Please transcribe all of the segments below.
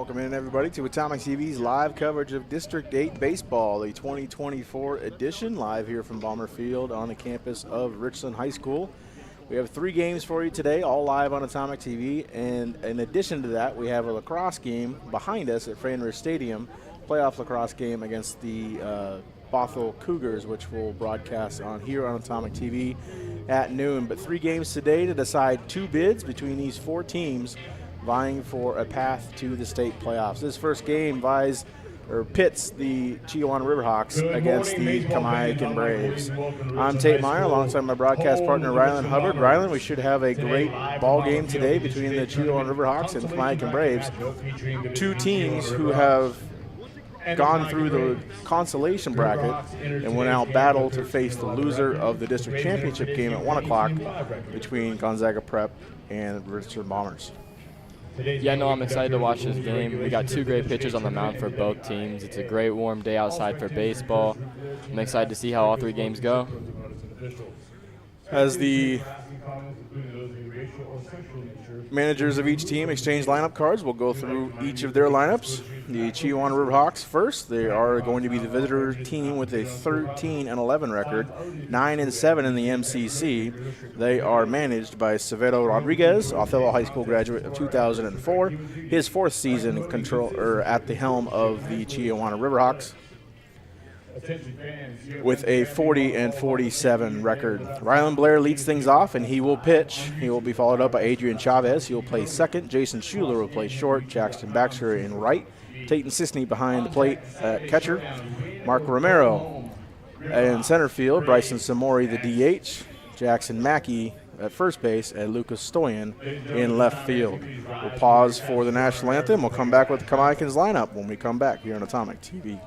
Welcome in, everybody, to Atomic TV's live coverage of District 8 Baseball, the 2024 edition, live here from Balmer Field on the campus of Richland High School. We have 3 games for you today, all live on Atomic TV, and in addition to that, we have a lacrosse game behind us at Fenrir Stadium, playoff lacrosse game against the Bothell Cougars, which we'll broadcast on here on Atomic TV at noon. But 3 games today to decide 2 bids between these 4 teams vying for a path to the state playoffs. This first game pits the Chiawana Riverhawks against the Kamiakin Braves. I'm Tate Meyer alongside my broadcast partner Ryland Hubbard. Ryland, we should have a great ball game today between the Chiawana Riverhawks and the Kamiakin Braves. 2 teams who have gone through the consolation bracket and will now battle to face the loser of the district championship game at 1 o'clock between Gonzaga Prep and Richland Bombers. Yeah, no, I'm excited to watch this game. We got 2 great pitchers on the mound for both teams. It's a great warm day outside for baseball. I'm excited to see how all 3 games go. As the managers of each team exchange lineup cards, we'll go through each of their lineups. The Chiawana Riverhawks first. They are going to be the visitor team with a 13-11 record, 9-7 in the MCC. They are managed by Severo Rodriguez, Othello High School graduate of 2004, his 4th season at the helm of the Chiawana Riverhawks, with a 40-47 record. Ryland Blair leads things off, and he will pitch. He will be followed up by Adrian Chavez. He will play second. Jason Schuler will play short. Jackson Baxter in right. Tayton Sisney behind the plate at catcher. Mark Romero in center field. Bryson Samori, the DH. Jackson Mackey at first base, and Lucas Stoyan in left field. We'll pause for the national anthem. We'll come back with Kamiakin's lineup when we come back here on Atomic TV.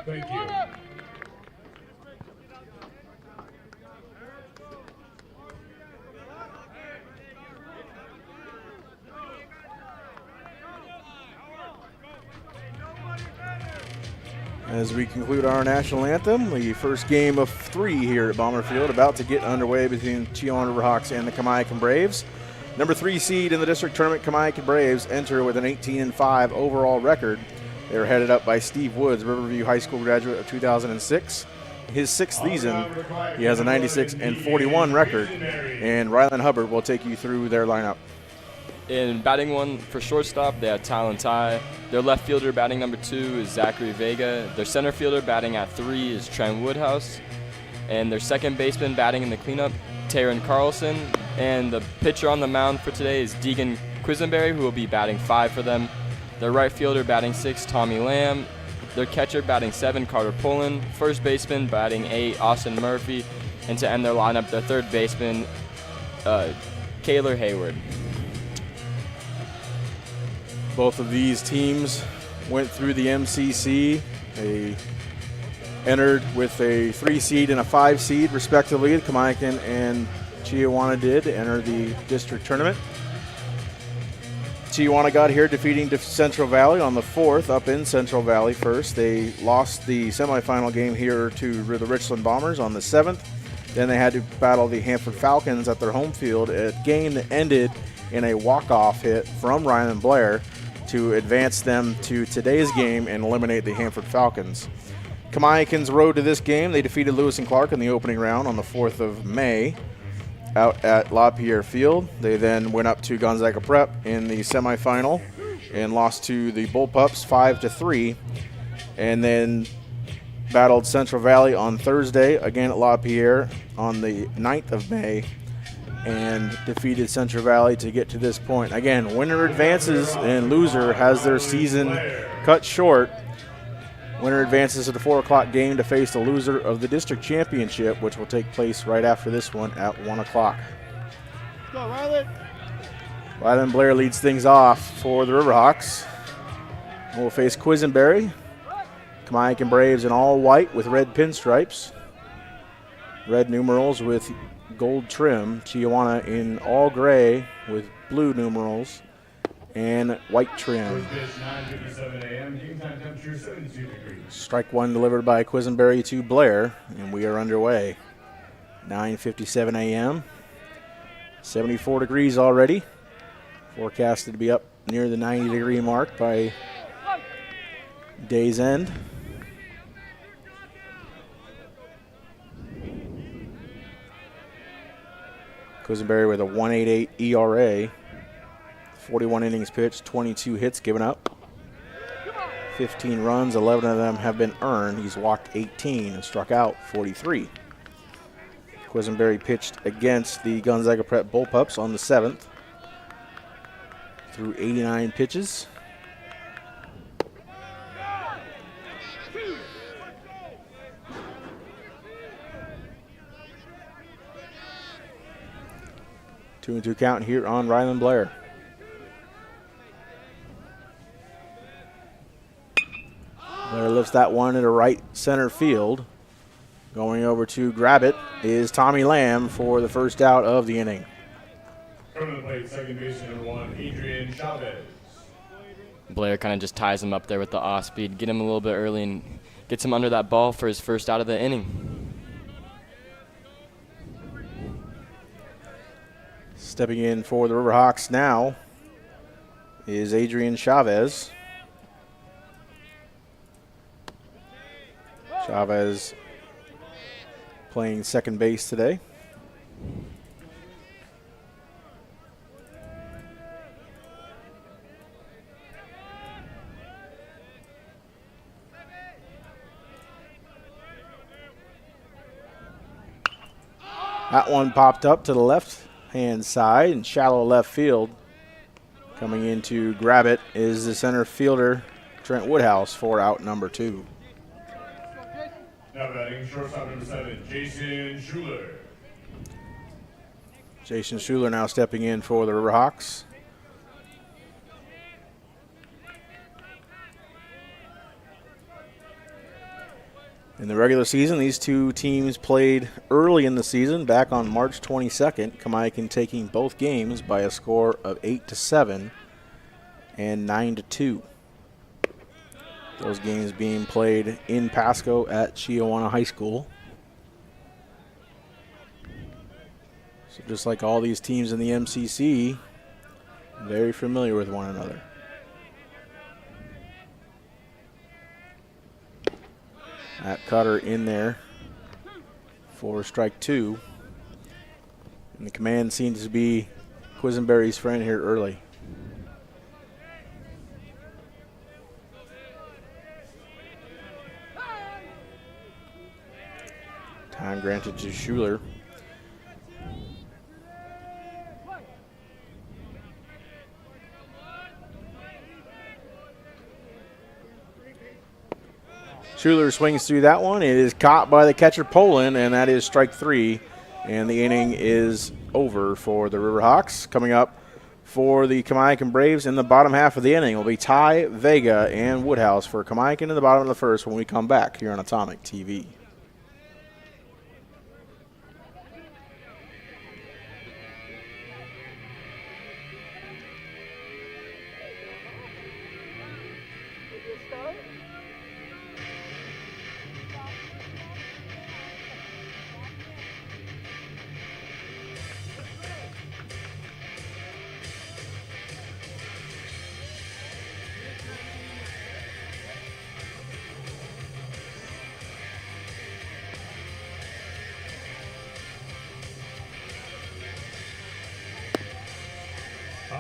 Thank you. As we conclude our national anthem, the first game of 3 here at Balmer Field about to get underway between Chiawana Riverhawks and the Kamiakin Braves. Number 3 seed in the district tournament, Kamiakin Braves, enter with an 18-5 overall record. They're headed up by Steve Woods, Riverview High School graduate of 2006. His 6th season, he has a 96-41 record, and Ryland Hubbard will take you through their lineup. In batting 1 for shortstop, they have Talon Tai. Their left fielder batting number 2 is Zachary Vega. Their center fielder batting at 3 is Trent Woodhouse. And their second baseman batting in the cleanup, Taryn Carlson. And the pitcher on the mound for today is Deegan Quisenberry, who will be batting 5 for them. Their right fielder batting 6, Tommy Lamb. Their catcher batting 7, Carter Pullen. First baseman batting 8, Austin Murphy. And to end their lineup, their third baseman, Kaylor Hayward. Both of these teams went through the MCC. They entered with a 3 seed and a 5 seed, respectively. Kamiakin and Chiawana did enter the district tournament. Chiawana got here, defeating Central Valley on the 4th up in Central Valley first. They lost the semifinal game here to the Richland Bombers on the 7th. Then they had to battle the Hanford Falcons at their home field, a game that ended in a walk-off hit from Ryan Blair to advance them to today's game and eliminate the Hanford Falcons. Kamiakin's road to this game, they defeated Lewis and Clark in the opening round on the 4th of May out at LaPierre Field. They then went up to Gonzaga Prep in the semifinal and lost to the Bullpups 5-3, and then battled Central Valley on Thursday again at LaPierre on the 9th of May and defeated Central Valley to get to this point. Again, winner advances and loser has their season cut short. Winner advances to the 4 o'clock game to face the loser of the district championship, which will take place right after this one at 1 o'clock. Go, Ryland. Ryland Blair leads things off for the Riverhawks. We'll face Quisenberry. Kamiakin Braves in all white with red pinstripes. Red numerals with gold trim. Chiawana in all gray with blue numerals and white trim. Strike one delivered by Quisenberry to Blair, and we are underway. 9:57 a.m. 74 degrees already. Forecasted to be up near the 90-degree mark by day's end. Quisenberry with a 1.88 ERA. 41 innings pitched, 22 hits given up. 15 runs, 11 of them have been earned. He's walked 18 and struck out 43. Quisenberry pitched against the Gonzaga Prep Bullpups on the 7th. Threw 89 pitches. Two and two count here on Ryland Blair. Blair lifts that one into right center field. Going over to grab it is Tommy Lamb for the first out of the inning. Coming to the plate, second baseman number 1, Adrian Chavez. Blair kind of just ties him up there with the off speed, get him a little bit early and gets him under that ball for his first out of the inning. Stepping in for the Riverhawks now is Adrian Chavez. Chavez playing second base today. That one popped up to the left-hand side in shallow left field. Coming in to grab it is the center fielder, Trent Woodhouse, for out number 2. Now batting shortstop number 7, Jason Schuler. Jason Schuler now stepping in for the Riverhawks. In the regular season, these two teams played early in the season, back on March 22nd. Kamiakin taking both games by a score of 8-7 and 9-2. Those games being played in Pasco at Chiawana High School. So just like all these teams in the MCC, very familiar with one another. At Cutter in there for strike 2. And the command seems to be Quisenberry's friend here early. Time granted to Schuler. Schuler swings through that one. It is caught by the catcher Poland, and that is strike 3. And the inning is over for the Riverhawks. Coming up for the Kamiakin Braves in the bottom half of the inning will be Ty, Vega, and Woodhouse for Kamiakin in the bottom of the first when we come back here on Atomic TV.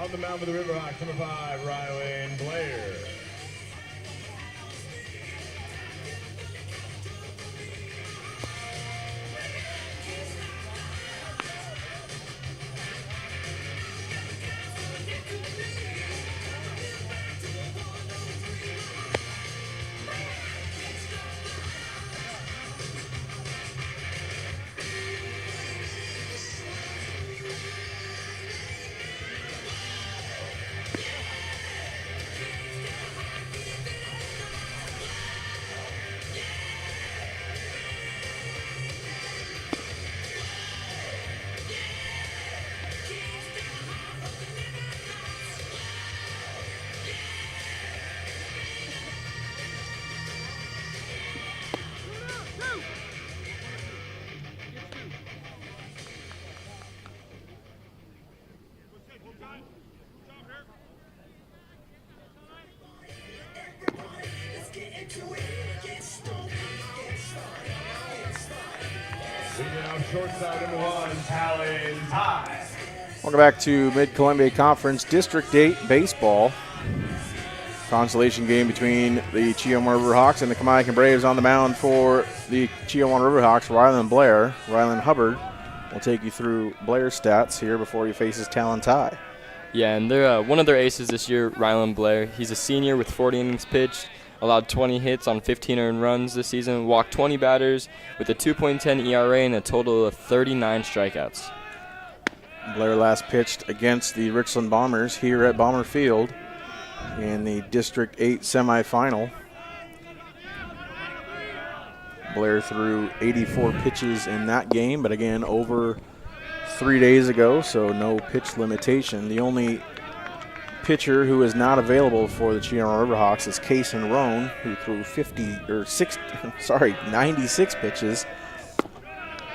On the mound for the Riverhawks, number 5, Rylan Blair. Shortstop number 1, Talon Ty. Welcome back to Mid-Columbia Conference District 8 baseball. Consolation game between the Chiawana Riverhawks and the Kamiakin Braves. On the mound for the Chiawana Riverhawks, Rylan Blair. Rylan Hubbard will take you through Blair's stats here before he faces Talon Ty. Yeah, and they're one of their aces this year, Rylan Blair. He's a senior with 40 innings pitched, allowed 20 hits on 15 earned runs this season, walked 20 batters with a 2.10 ERA and a total of 39 strikeouts. Blair last pitched against the Richland Bombers here at Bomber Field in the District 8 semifinal. Blair threw 84 pitches in that game, but again, over 3 days ago, so no pitch limitation. The only pitcher who is not available for the Chiawana Riverhawks is Kason Roan, who threw 96 pitches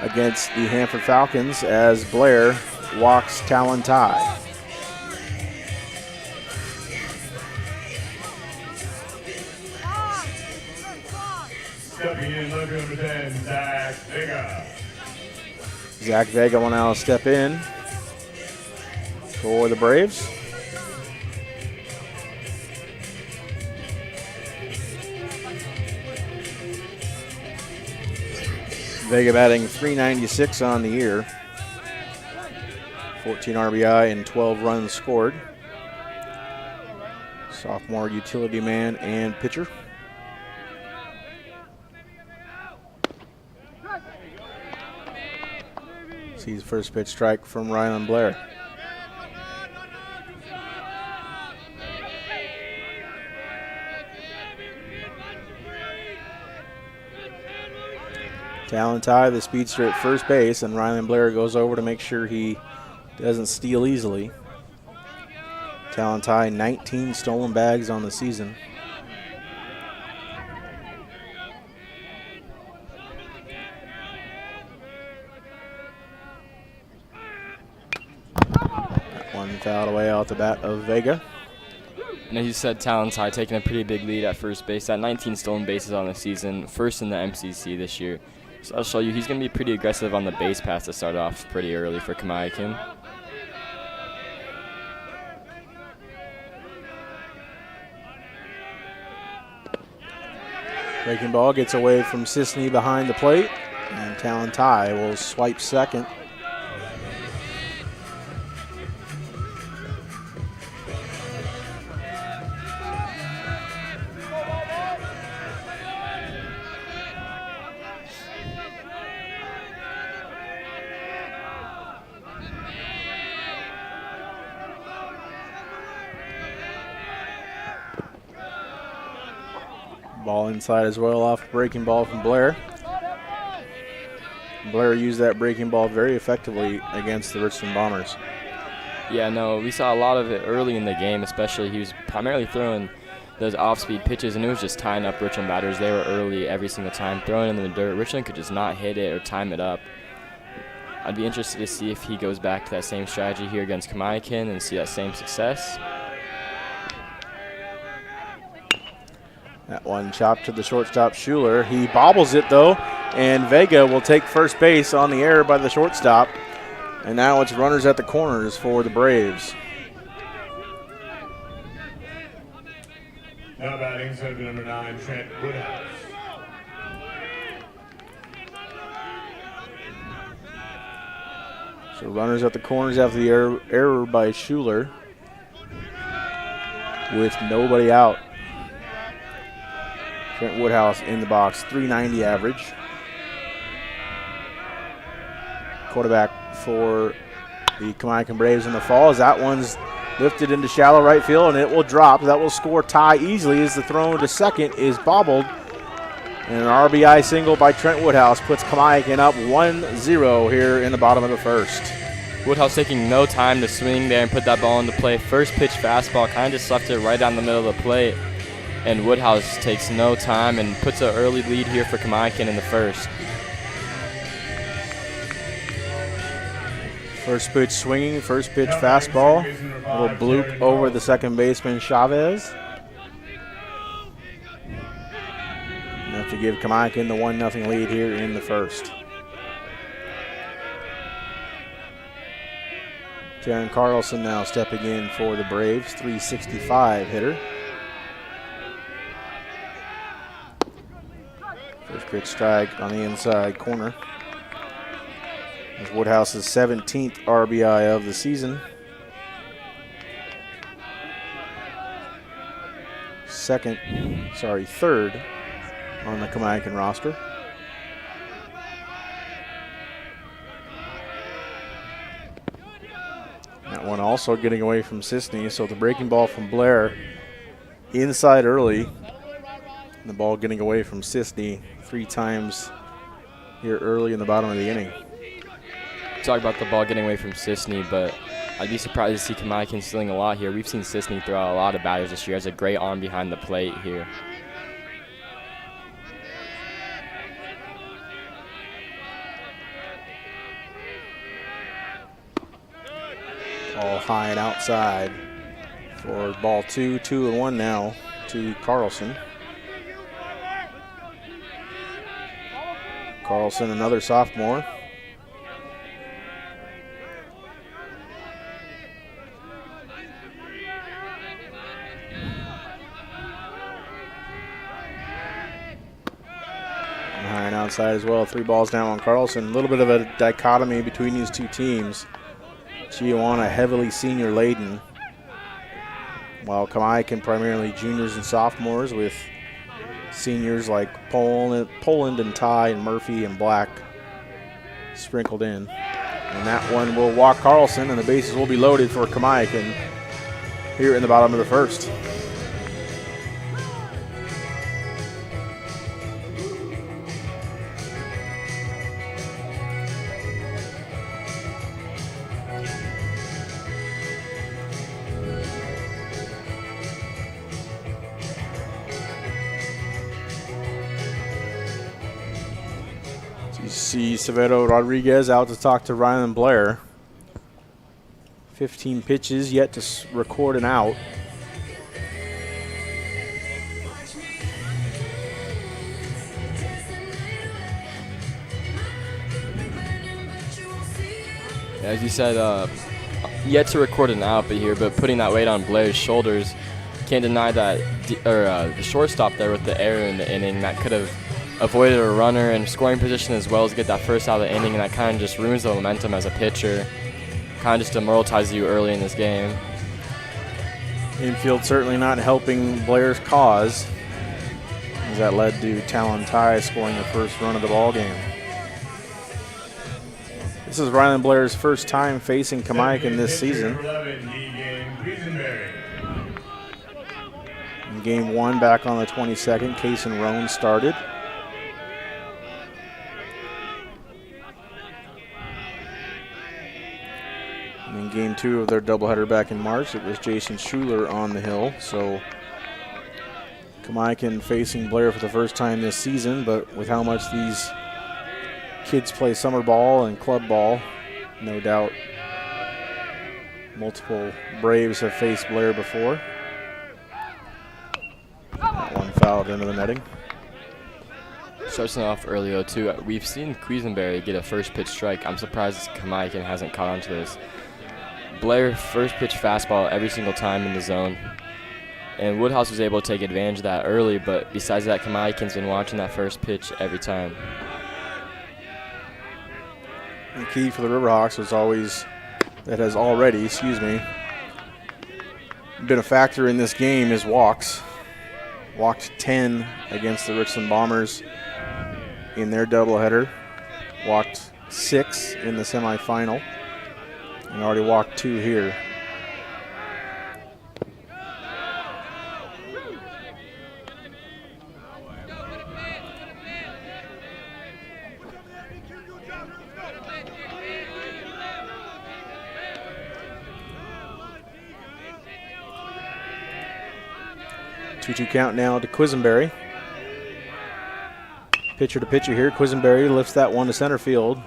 against the Hanford Falcons as Blair walks Talon Ty. Stepping in, left number 10, Zach Vega. Zach Vega will now step in for the Braves. Vega batting .396 on the year. 14 RBI and 12 runs scored. Sophomore utility man and pitcher. Sees first pitch strike from Rylan Blair. Talon Ty, the speedster at first base, and Rylan Blair goes over to make sure he doesn't steal easily. Talon Ty, 19 stolen bags on the season. One fouled away off the bat of Vega. And as you said, Talon Ty taking a pretty big lead at first base. That 19 stolen bases on the season, first in the MCC this year. So I'll show you, he's going to be pretty aggressive on the base pass to start off pretty early for Kamiakin. Breaking ball gets away from Sisney behind the plate, and Talon Ty will swipe second. Ball inside as well off a breaking ball from Blair. Blair used that breaking ball very effectively against the Richland Bombers. Yeah, no, we saw a lot of it early in the game, especially. He was primarily throwing those off-speed pitches, and it was just tying up Richland batters. They were early every single time, throwing it in the dirt. Richland could just not hit it or time it up. I'd be interested to see if he goes back to that same strategy here against Kamiakin and see that same success. That one chopped to the shortstop, Schuler. He bobbles it, though, and Vega will take first base on the error by the shortstop. And now it's runners at the corners for the Braves. Now batting center number 9, Trent Woodhouse. So runners at the corners after the error by Schuler with nobody out. Trent Woodhouse in the box, 390 average. Quarterback for the Kamiakin Braves in the fall as that one's lifted into shallow right field and it will drop. That will score tie easily as the throw to second is bobbled. And an RBI single by Trent Woodhouse puts Kamiakin up 1-0 here in the bottom of the first. Woodhouse taking no time to swing there and put that ball into play. First pitch fastball, kind of just left it right down the middle of the plate. And Woodhouse takes no time and puts an early lead here for Kamiakin in the first. First pitch swinging, first pitch fastball. A little bloop over the second baseman Chavez. Enough to give Kamiakin the 1-0 lead here in the first. Jaron Carlson now stepping in for the Braves, 365 hitter. First pitch strike on the inside corner. That's Woodhouse's 17th RBI of the season. Third on the Kamiakin roster. That one also getting away from Sisney, so the breaking ball from Blair inside early. And the ball getting away from Sisney 3 times here early in the bottom of the inning. Talk about the ball getting away from Sisney, but I'd be surprised to see Kamiakin stealing a lot here. We've seen Sisney throw out a lot of batters this year. Has a great arm behind the plate here. Ball high and outside for ball 2, 2-1 now to Carlson. Carlson, another sophomore. High and outside as well. 3 balls down on Carlson. A little bit of a dichotomy between these two teams. Chiawana heavily senior laden, while Kamiakin primarily juniors and sophomores with seniors like Poland and Ty and Murphy and Black sprinkled in. And that one will walk Carlson, and the bases will be loaded for Kamiakin here in the bottom of the first. See Severo Rodriguez out to talk to Rylan Blair. 15 pitches yet to record an out. As you said, yet to record an out but putting that weight on Blair's shoulders. Can't deny that the shortstop there with the error in the inning that could have avoided a runner in scoring position as well as get that first out of the inning, and that kind of just ruins the momentum as a pitcher. Kind of just demoralizes you early in this game. Infield certainly not helping Blair's cause, as that led to Talon Ty scoring the first run of the ball game. This is Rylan Blair's first time facing Kamiakin this season. In game 1 back on the 22nd, Kason Roan started. In game 2 of their doubleheader back in March, it was Jason Schuler on the hill. So Kamiakin facing Blair for the first time this season, but with how much these kids play summer ball and club ball, no doubt multiple Braves have faced Blair before. That one fouled into the netting. Starting off early though too, we've seen Quisenberry get a first pitch strike. I'm surprised Kamiakin hasn't caught on to this. Blair first pitch fastball every single time in the zone. And Woodhouse was able to take advantage of that early, but besides that, Kamiakin's been watching that first pitch every time. The key for the Riverhawks has already been a factor in this game is walks. Walked 10 against the Richland Bombers in their doubleheader. Walked 6 in the semifinal. And already walked 2 here. Two count now to Quisenberry. Pitcher to pitcher here. Quisenberry lifts that one to center field.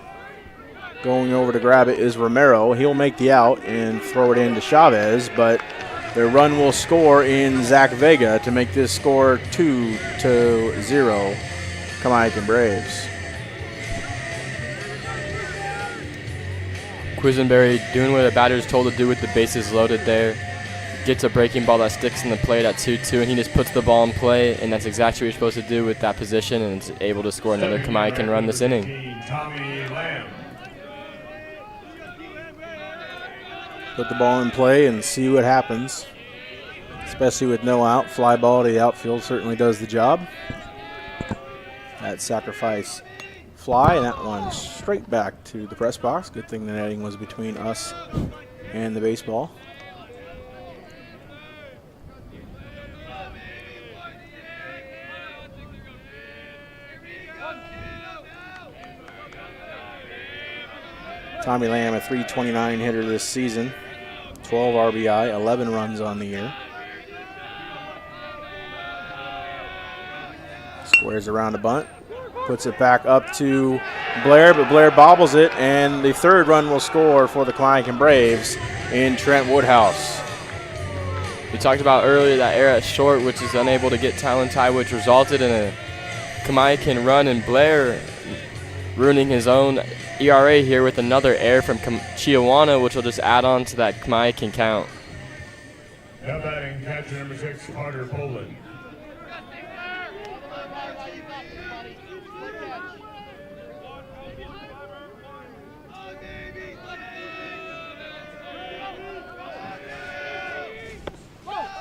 Going over to grab it is Romero. He'll make the out and throw it in to Chavez, but their run will score in Zach Vega to make this score 2-0. Kamiakin Braves. Quisenberry doing what a batter is told to do with the bases loaded there. Gets a breaking ball that sticks in the plate at 2-2, and he just puts the ball in play, and that's exactly what you're supposed to do with that position, and is able to score another Kamiakin run this inning. Put the ball in play and see what happens, especially with no out. Fly ball to the outfield certainly does the job. That sacrifice fly, and that one straight back to the press box. Good thing the netting was between us and the baseball. Tommy Lamb, a .329 hitter this season, 12 RBI, 11 runs on the year. Squares around a bunt, puts it back up to Blair, but Blair bobbles it, and the third run will score for the Kamiakin Braves in Trent Woodhouse. We talked about earlier that error at short, which is unable to get Talon Ty, which resulted in a Kamiakin run, and Blair ruining his own ERA here with another error from Chiawana, which will just add on to that Kamiakin count. Now batting catcher number 6, Carter Poland.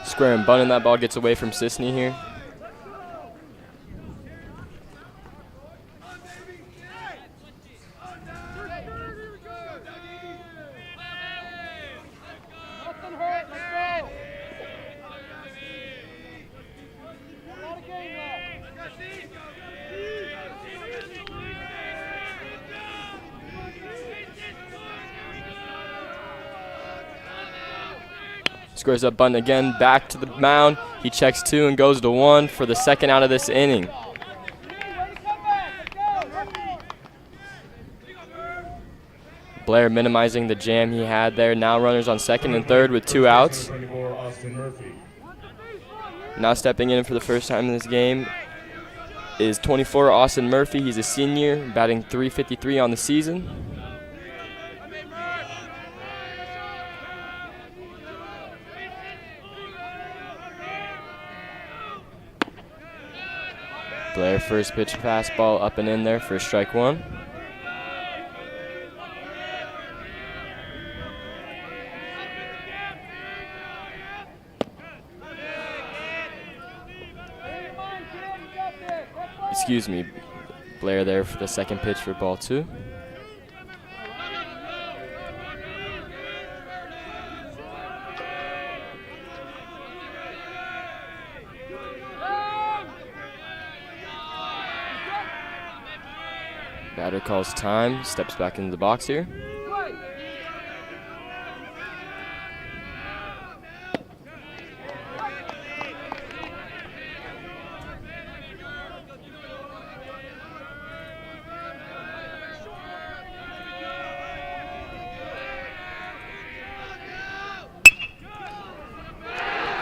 Square and bunt, and that ball gets away from Sisney here. Scores up bunt again, back to the mound. He checks 2 and goes to 1 for the second out of this inning. Blair minimizing the jam he had there. Now runners on second and third with 2 outs. Now stepping in for the first time in this game is 24, Austin Murphy. He's a senior, batting .353 on the season. Blair first pitch fastball up and in there for strike 1. Excuse me, Blair there for the second pitch for ball 2. Batter calls time, steps back into the box here.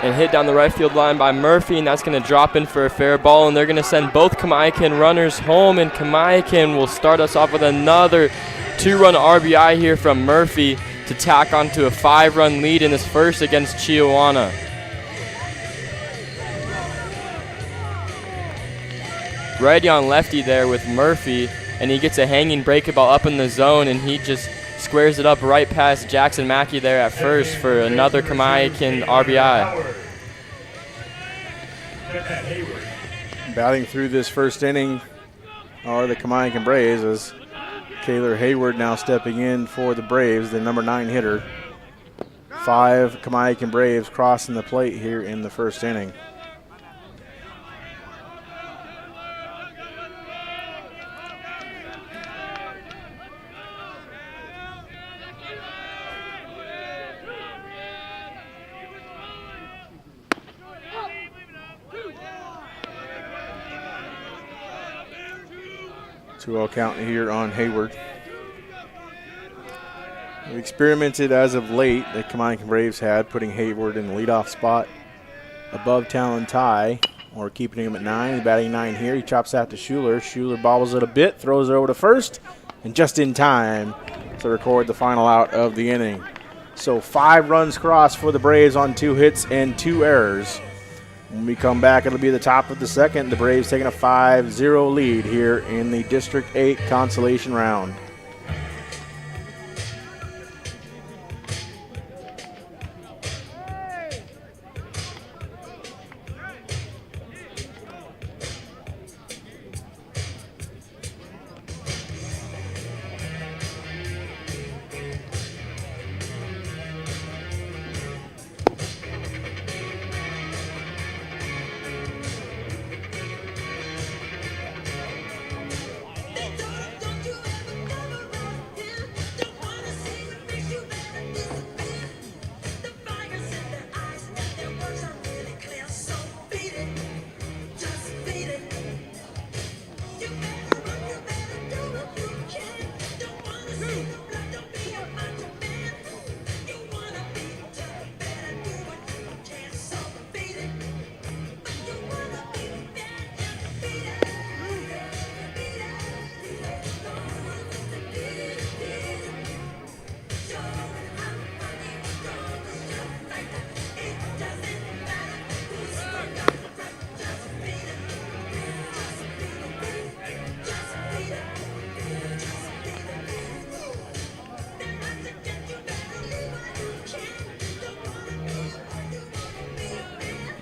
And hit down the right field line by Murphy, and that's going to drop in for a fair ball, and they're going to send both Kamiakin runners home, and Kamiakin will start us off with another 2-run RBI here from Murphy to tack onto a 5-run lead in this first against Chiawana. righty on lefty there with Murphy, and he gets a hanging breaking ball up in the zone, and he just squares it up right past Jackson Mackey there at first for another Kamiakin RBI. Batting through this first inning are the Kamiakin Braves, as Kaylor Hayward now stepping in for the Braves, the number 9 hitter. 5 Kamiakin Braves crossing the plate here in the first inning. Two-0 count here on Hayward. We've experimented as of late, the Kamiakin Braves had, putting Hayward in the leadoff spot above Talon Ty, or keeping him at 9. He's batting 9 here. He chops out to Schuler. Schuler bobbles it a bit, throws it over to first, and just in time to record the final out of the inning. So 5 runs crossed for the Braves on 2 hits and 2 errors. When we come back, it'll be the top of the second. The Braves taking a 5-0 lead here in the District 8 consolation round.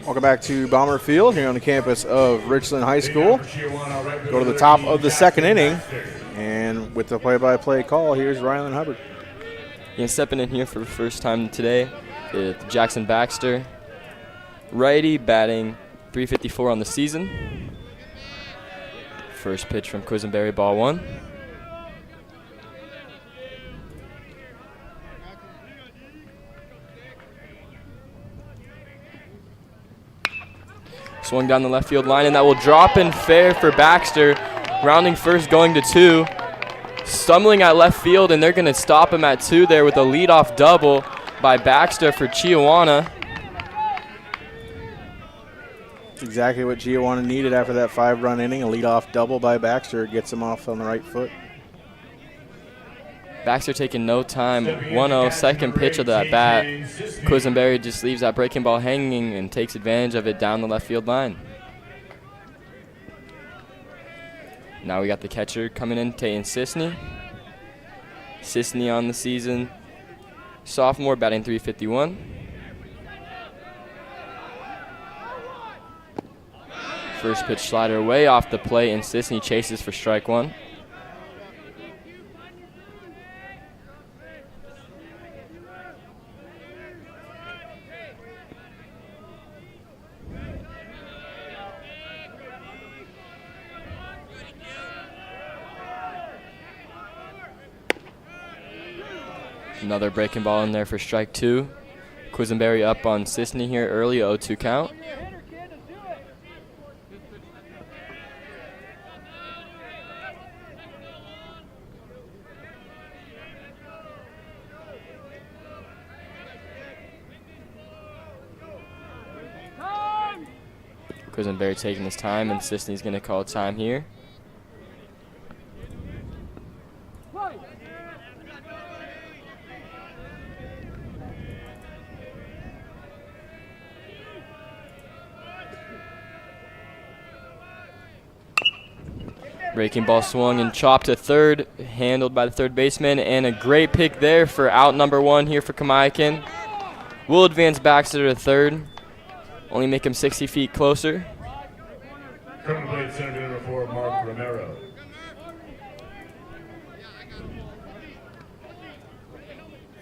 Welcome back to Bomber Field here on the campus of Richland High School. Go to the top of the second inning, and with the play-by-play call, here's Rylan Hubbard. Yeah, stepping in here for the first time today, it's Jackson Baxter. Righty, batting .354 on the season. First pitch from Quisenberry, ball 1. Swung down the left field line, and that will drop in fair for Baxter. Rounding first, going to 2. Stumbling at left field, and they're going to stop him at 2 there with a leadoff double by Baxter for Chiawana. That's exactly what Chiawana needed after that 5-run inning. A leadoff double by Baxter gets him off on the right foot. Baxter taking no time. 1-0, second pitch of that bat. Quisenberry just leaves that breaking ball hanging and takes advantage of it down the left field line. Now we got the catcher coming in, Tayin Sisney. Sisney on the season. Sophomore, batting .351. First pitch slider way off the plate, and Sisney chases for strike 1. Another breaking ball in there for strike 2. Quisenberry up on Sisney here early, 0-2 count. Quisenberry taking his time, and Sisney's going to call time here. Breaking ball swung and chopped to third, handled by the third baseman, and a great pick there for out number 1 here for Kamiakin. We'll advance Baxter to third, only make him 60 feet closer. Coming to plate center number 4, Mark Romero.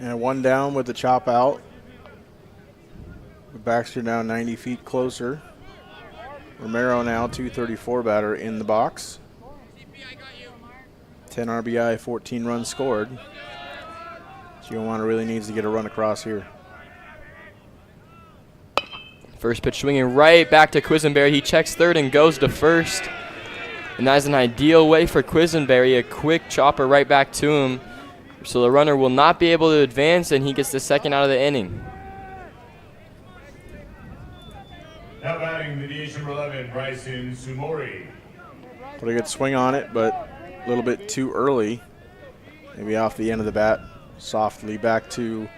And 1 down with the chop out. Baxter now 90 feet closer. Romero now 234 batter in the box. 10 RBI, 14 runs scored. Chiawana really needs to get a run across here. First pitch swinging right back to Quisenberry. He checks third and goes to first. And that is an ideal way for Quisenberry. A quick chopper right back to him. So the runner will not be able to advance, and he gets the second out of the inning. Now batting the DH number 11, Bryson Sumori. Put a good swing on it, but a little bit too early. Maybe off the end of the bat. Softly back to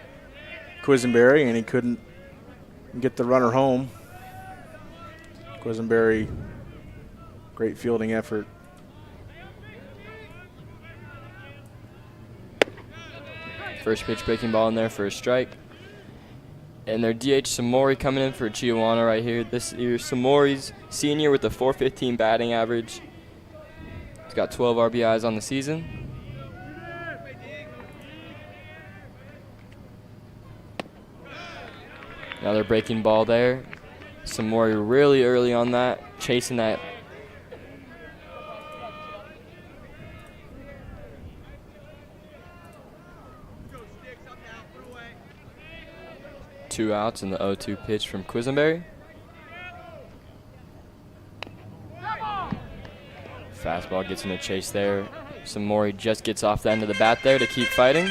Quisenberry, and he couldn't get the runner home. Quisenberry, great fielding effort. First pitch breaking ball in there for a strike. And their DH Sumori coming in for Chiawana right here. This year, Sumori's senior with a .415 batting average. He's got 12 RBIs on the season. Another breaking ball there. Sumori really early on that, chasing that. Two outs in the 0-2 pitch from Quisenberry. Fastball gets in the chase there. Sumori just gets off the end of the bat there to keep fighting.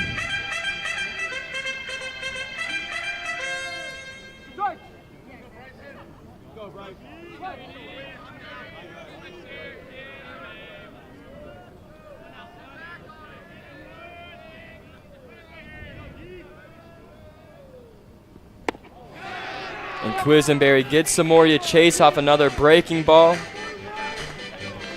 And Quisenberry gets Sumori to chase off another breaking ball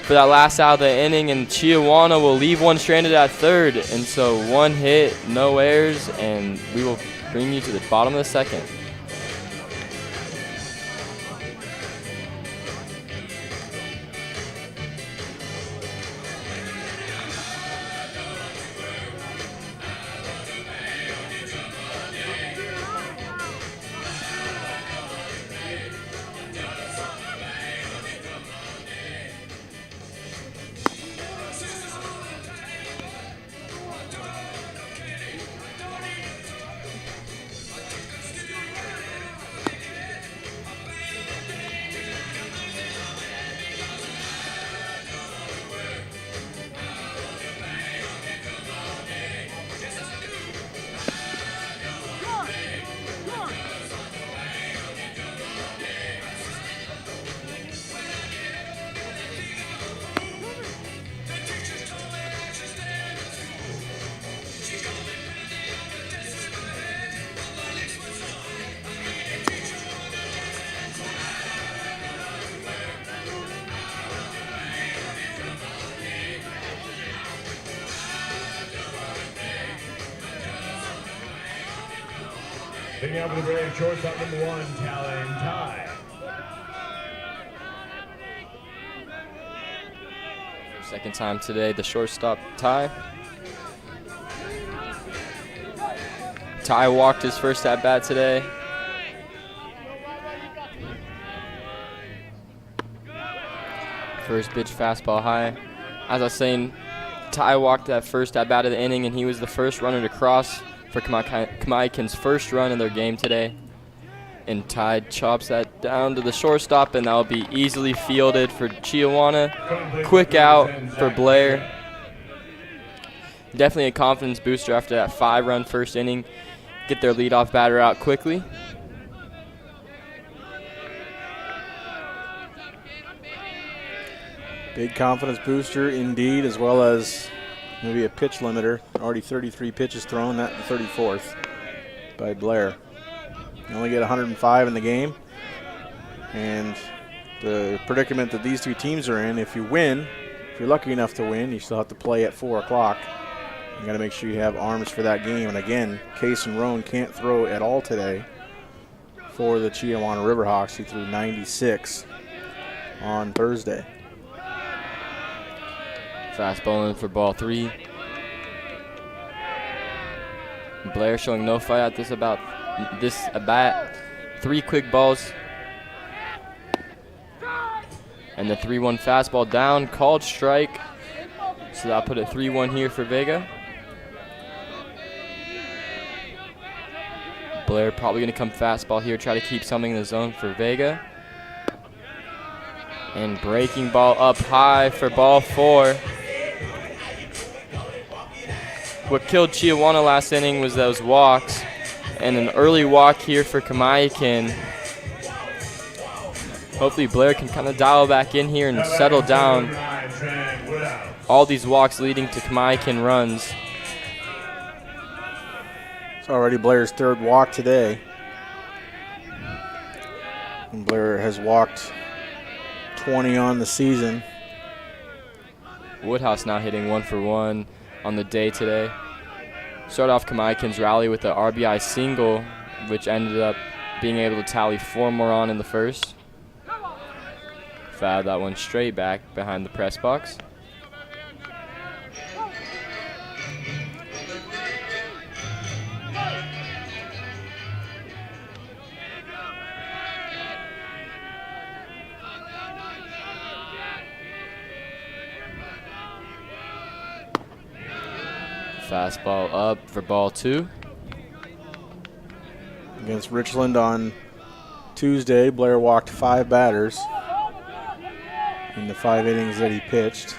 for that last out of the inning, and Chiawana will leave one stranded at third. And so 1 hit, no errors, and we will bring you to the bottom of the second. Picking up with the brave shortstop number 1, Talon Ty. Second time today, the shortstop Ty. Ty walked his first at bat today. First pitch fastball high. As I was saying, Ty walked that first at bat of the inning, and he was the first runner to cross for Kamiakin's first run in their game today. And Ty chops that down to the shortstop, and that will be easily fielded for Chiawana. Quick out for Blair. Definitely a confidence booster after that 5-run first inning. Get their leadoff batter out quickly. Big confidence booster indeed, as well as maybe a pitch limiter. Already 33 pitches thrown, that the 34th by Blair. You only get 105 in the game. And the predicament that these two teams are in, if you win you're lucky enough to win, you still have to play at 4 o'clock. You got to make sure you have arms for that game. And again, Case and Roan can't throw at all today for the Chiawana Riverhawks, who threw 96 on Thursday. Fastball in for ball 3. Blair showing no fight at this at bat. 3 quick balls. And the 3-1 fastball down, called strike. So that'll put it 3-1 here for Vega. Blair probably going to come fastball here, try to keep something in the zone for Vega. And breaking ball up high for ball 4. What killed Chiawana last inning was those walks. And an early walk here for Kamiakin. Hopefully Blair can kind of dial back in here and settle down. All these walks leading to Kamiakin runs. It's already Blair's 3rd walk today. And Blair has walked 20 on the season. Woodhouse now hitting 1 for 1 on the day today. Start off Kamiakin's rally with the RBI single, which ended up being able to tally 4 more on in the first. Fouled that one straight back behind the press box. Fastball up for ball 2. Against Richland on Tuesday, Blair walked 5 batters in the 5 innings that he pitched.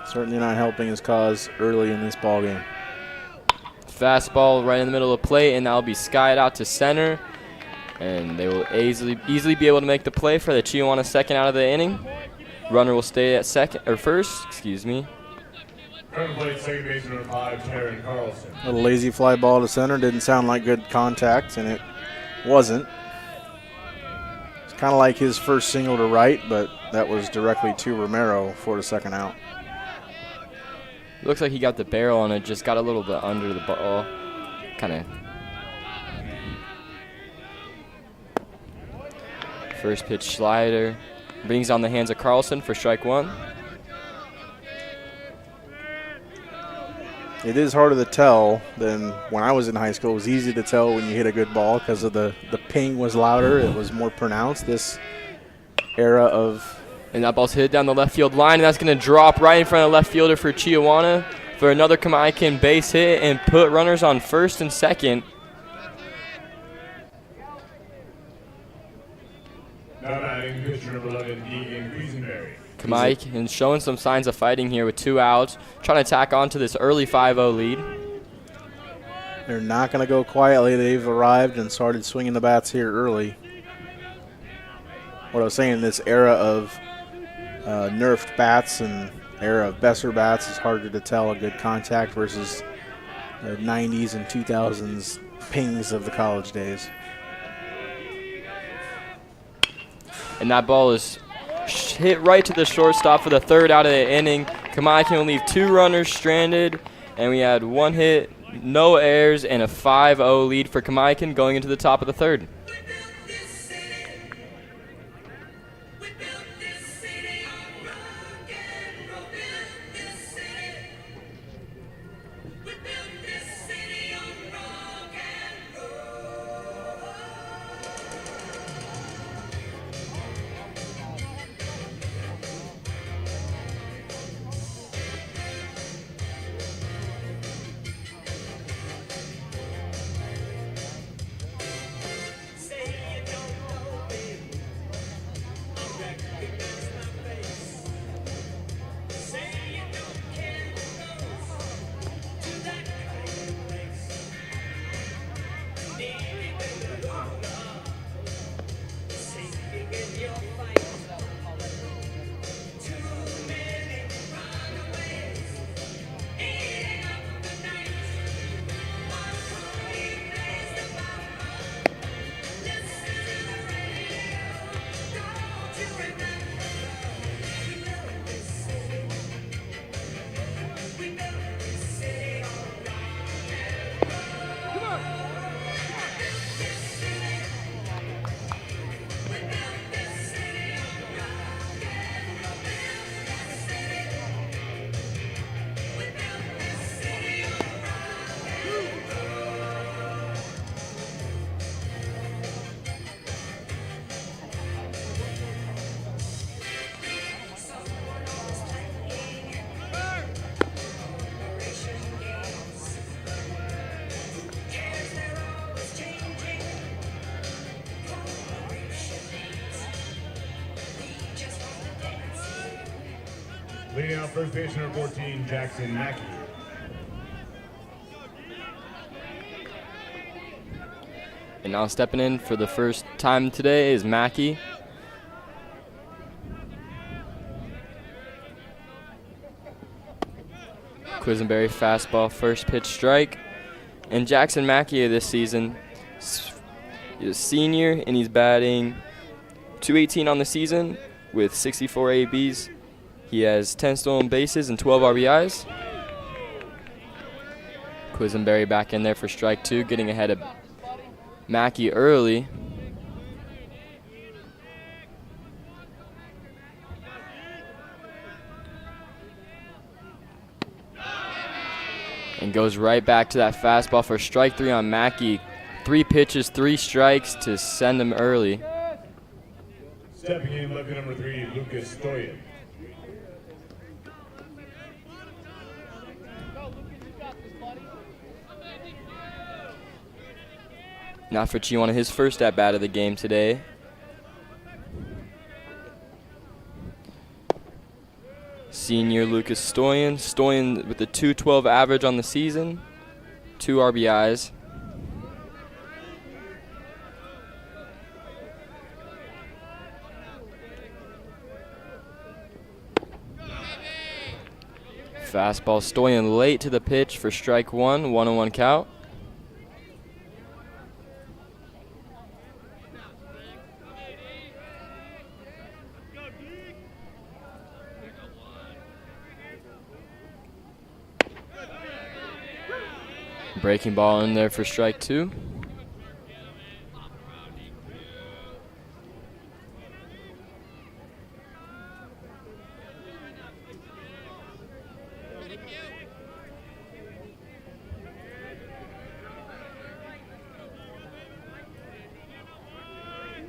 Certainly not helping his cause early in this ball game. Fastball right in the middle of the plate, and that'll be skied out to center. And they will easily be able to make the play for the Chiawana second out of the inning. Runner will stay at first, excuse me. Current plate, second baseman number 5, Taryn Carlson. A little lazy fly ball to center. Didn't sound like good contact, and it wasn't. It's kind of like his first single to right, but that was directly to Romero for the second out. Looks like he got the barrel on it, just got a little bit under the ball. Kind of. First pitch slider. Brings on the hands of Carlson for strike 1. It is harder to tell than when I was in high school. It was easy to tell when you hit a good ball because of the ping was louder. It was more pronounced. This era of... And that ball's hit down the left field line, and that's going to drop right in front of the left fielder for Chiawana for another Kamiakin base hit and put runners on first and second. Now batting, pitcher number 11, Deegan Cuisinberry. Kamiakin showing some signs of fighting here with 2 outs, trying to tack on to this early 5-0 lead. They're not going to go quietly. They've arrived and started swinging the bats here early. What I was saying, this era of nerfed bats and era of Besser bats, it's harder to tell a good contact versus the 90s and 2000s pings of the college days. And that ball is hit right to the shortstop for the 3rd out of the inning. Kamiakin will leave 2 runners stranded, and we had 1 hit, no errors, and a 5-0 lead for Kamiakin going into the top of the 3rd. Leading out first base, number 14, Jackson Mackey. And now stepping in for the first time today is Mackey. Quisenberry fastball, first pitch strike. And Jackson Mackey this season is a senior, and he's batting .218 on the season with 64 ABs. He has 10 stolen bases and 12 RBIs. Quisenberry back in there for strike two, getting ahead of Mackey early. And goes right back to that fastball for strike three on Mackey. 3 pitches, 3 strikes to send him early. Stepping in, lefty number 3, Lucas Stoyan. Now for Chiawana, his first at-bat of the game today. Senior Lucas Stoyan. Stoyan with a .212 average on the season, 2 RBIs. Fastball, Stoyan late to the pitch for strike one, 1-1 count. Breaking ball in there for strike two.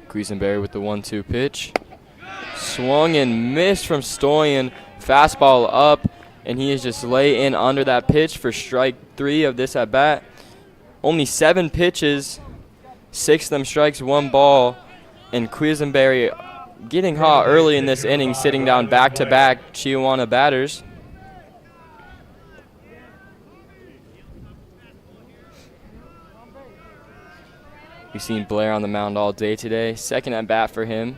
Quisenberry with the 1-2 pitch. Swung and missed from Stoyan. Fastball up, and he is just lay in under that pitch for strike three of this at bat. Only 7 pitches, 6 of them strikes, 1 ball, and Quisenberry getting hot early in this inning, sitting down back-to-back Chiawana batters. We've seen Blair on the mound all day today. Second at bat for him.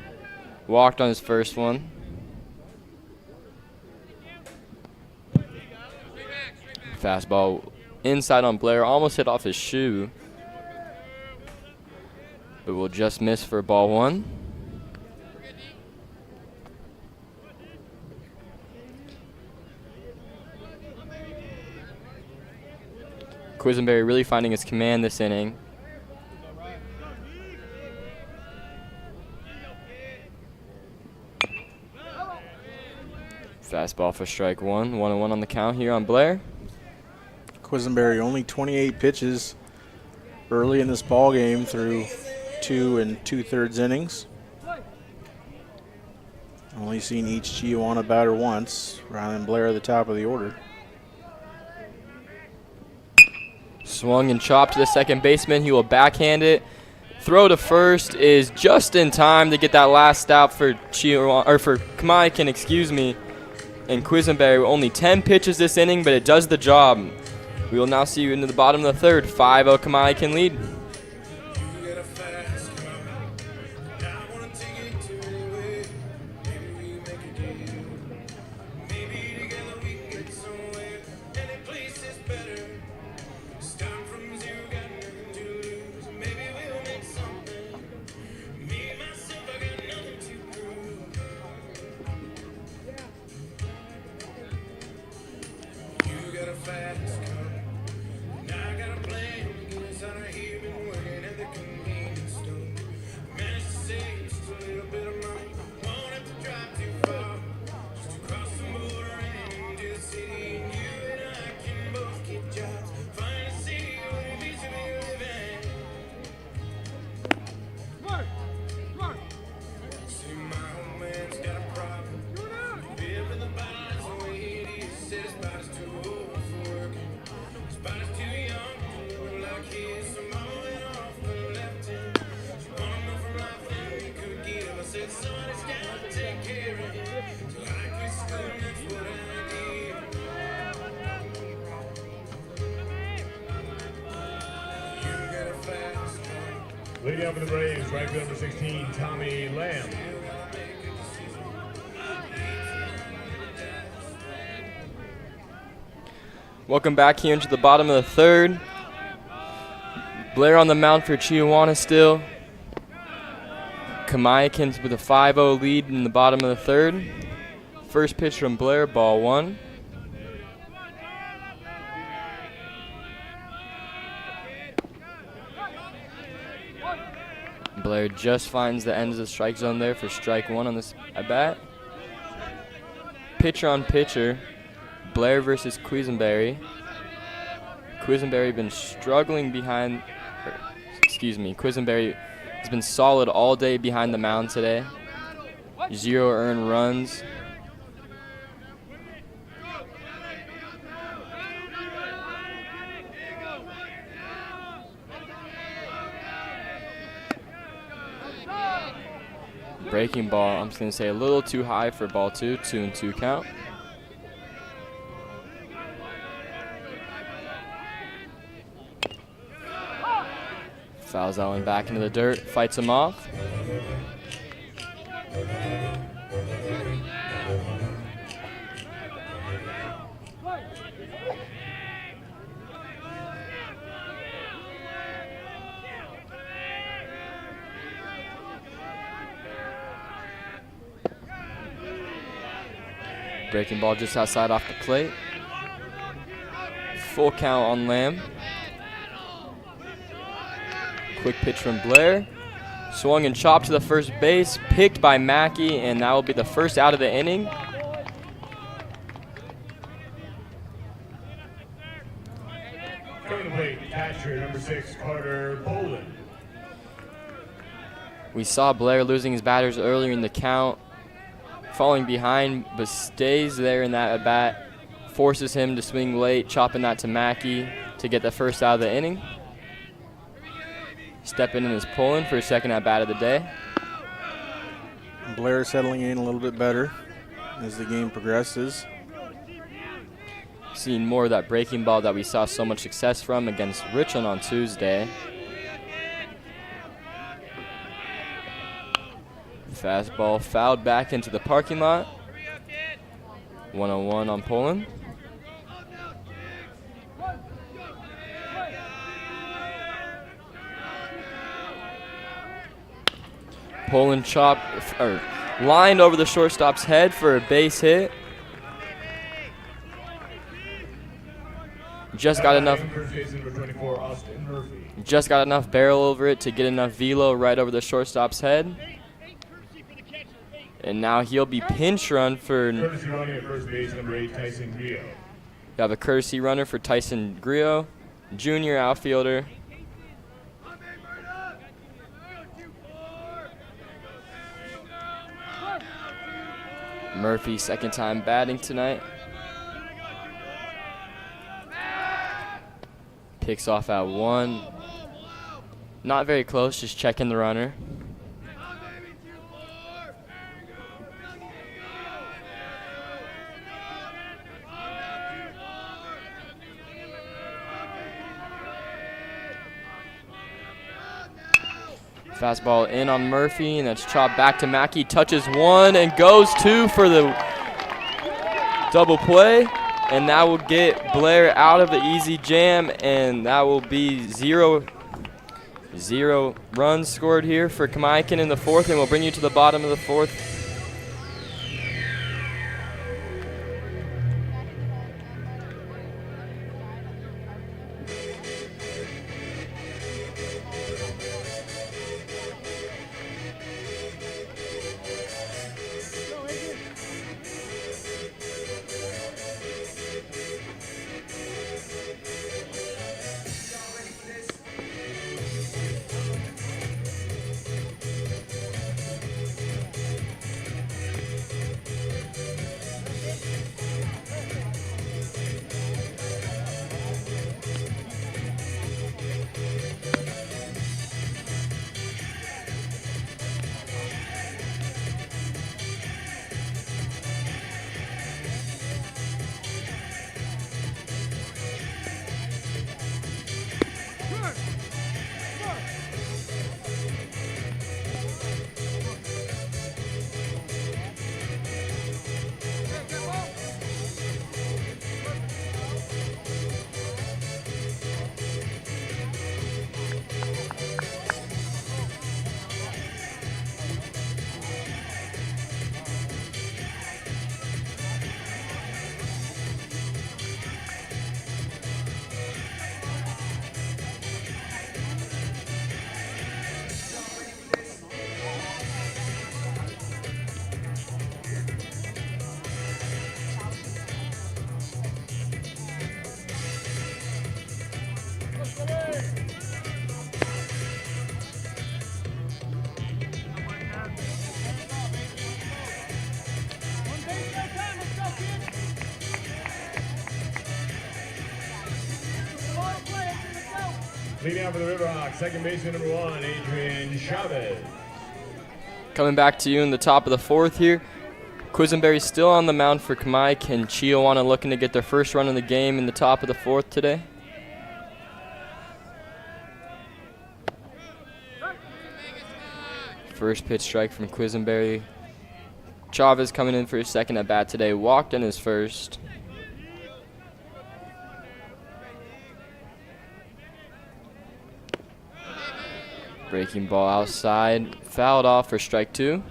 Walked on his first one. Fastball inside on Blair, almost hit off his shoe, but will just miss for ball one. Quisenberry really finding his command this inning. Fastball for strike one, 1-1 on the count here on Blair. Quisenberry only 28 pitches early in this ball game through 2 2/3 innings. Only seen each Chiawana batter once. Ryan Blair at the top of the order. Swung and chopped to the second baseman. He will backhand it. Throw to first is just in time to get that last out for Kamiakin, excuse me. And Quisenberry, only 10 pitches this inning, but it does the job. We will now see you into the bottom of the third. 5-0 Kamiakin lead. Leading up in the Braves, right number 16, Tommy Lamb. Welcome back here into the bottom of the third. Blair on the mound for Chiawana still. Kamiakin with a 5-0 lead in the bottom of the third. First pitch from Blair, ball 1. Blair just finds the ends of the strike zone there for strike 1 on this at bat. Pitcher on pitcher, Blair versus Quisenberry. Quisenberry been struggling behind, Quisenberry has been solid all day behind the mound today. 0 earned runs. Breaking ball, I'm just going to say a little too high for ball 2, 2-2 count. Fouls that one back into the dirt, fights him off. Breaking ball just outside off the plate. Full count on Lamb. Quick pitch from Blair. Swung and chopped to the first base. Picked by Mackey, and that will be the first out of the inning. Coming to plate, catcher number 6, Carter Poland. We saw Blair losing his batters earlier in the count. Falling behind, but stays there in that at-bat. Forces him to swing late, chopping that to Mackey to get the first out of the inning. Stepping in is Poland for his second at-bat of the day. Blair settling in a little bit better as the game progresses. Seeing more of that breaking ball that we saw so much success from against Richland on Tuesday. Fastball fouled back into the parking lot. 1-1 on Poland. Poland lined over the shortstop's head for a base hit. Just got enough barrel over it to get enough velo right over the shortstop's head. And now he'll be pinch run for. Courtesy runner at first base, number 8, Tyson Grio. We have a courtesy runner for Tyson Grio, junior outfielder. Murphy, second time batting tonight. Picks off at 1. Not very close, just checking the runner. Fastball in on Murphy, and that's chopped back to Mackey. Touches 1 and goes 2 for the double play. And that will get Blair out of the easy jam, and that will be 0 runs scored here for Kamiakin in the 4th, and we'll bring you to the bottom of the 4th. Leading out for the Riverhawks, second baseman number 1, Adrian Chavez. Coming back to you in the top of the 4th here. Quisenberry still on the mound for Kamiakin. Chiawana looking to get their first run of the game in the top of the 4th today. First pitch strike from Quisenberry. Chavez coming in for his second at bat today. Walked in his first. Breaking ball outside. Fouled off for strike 2.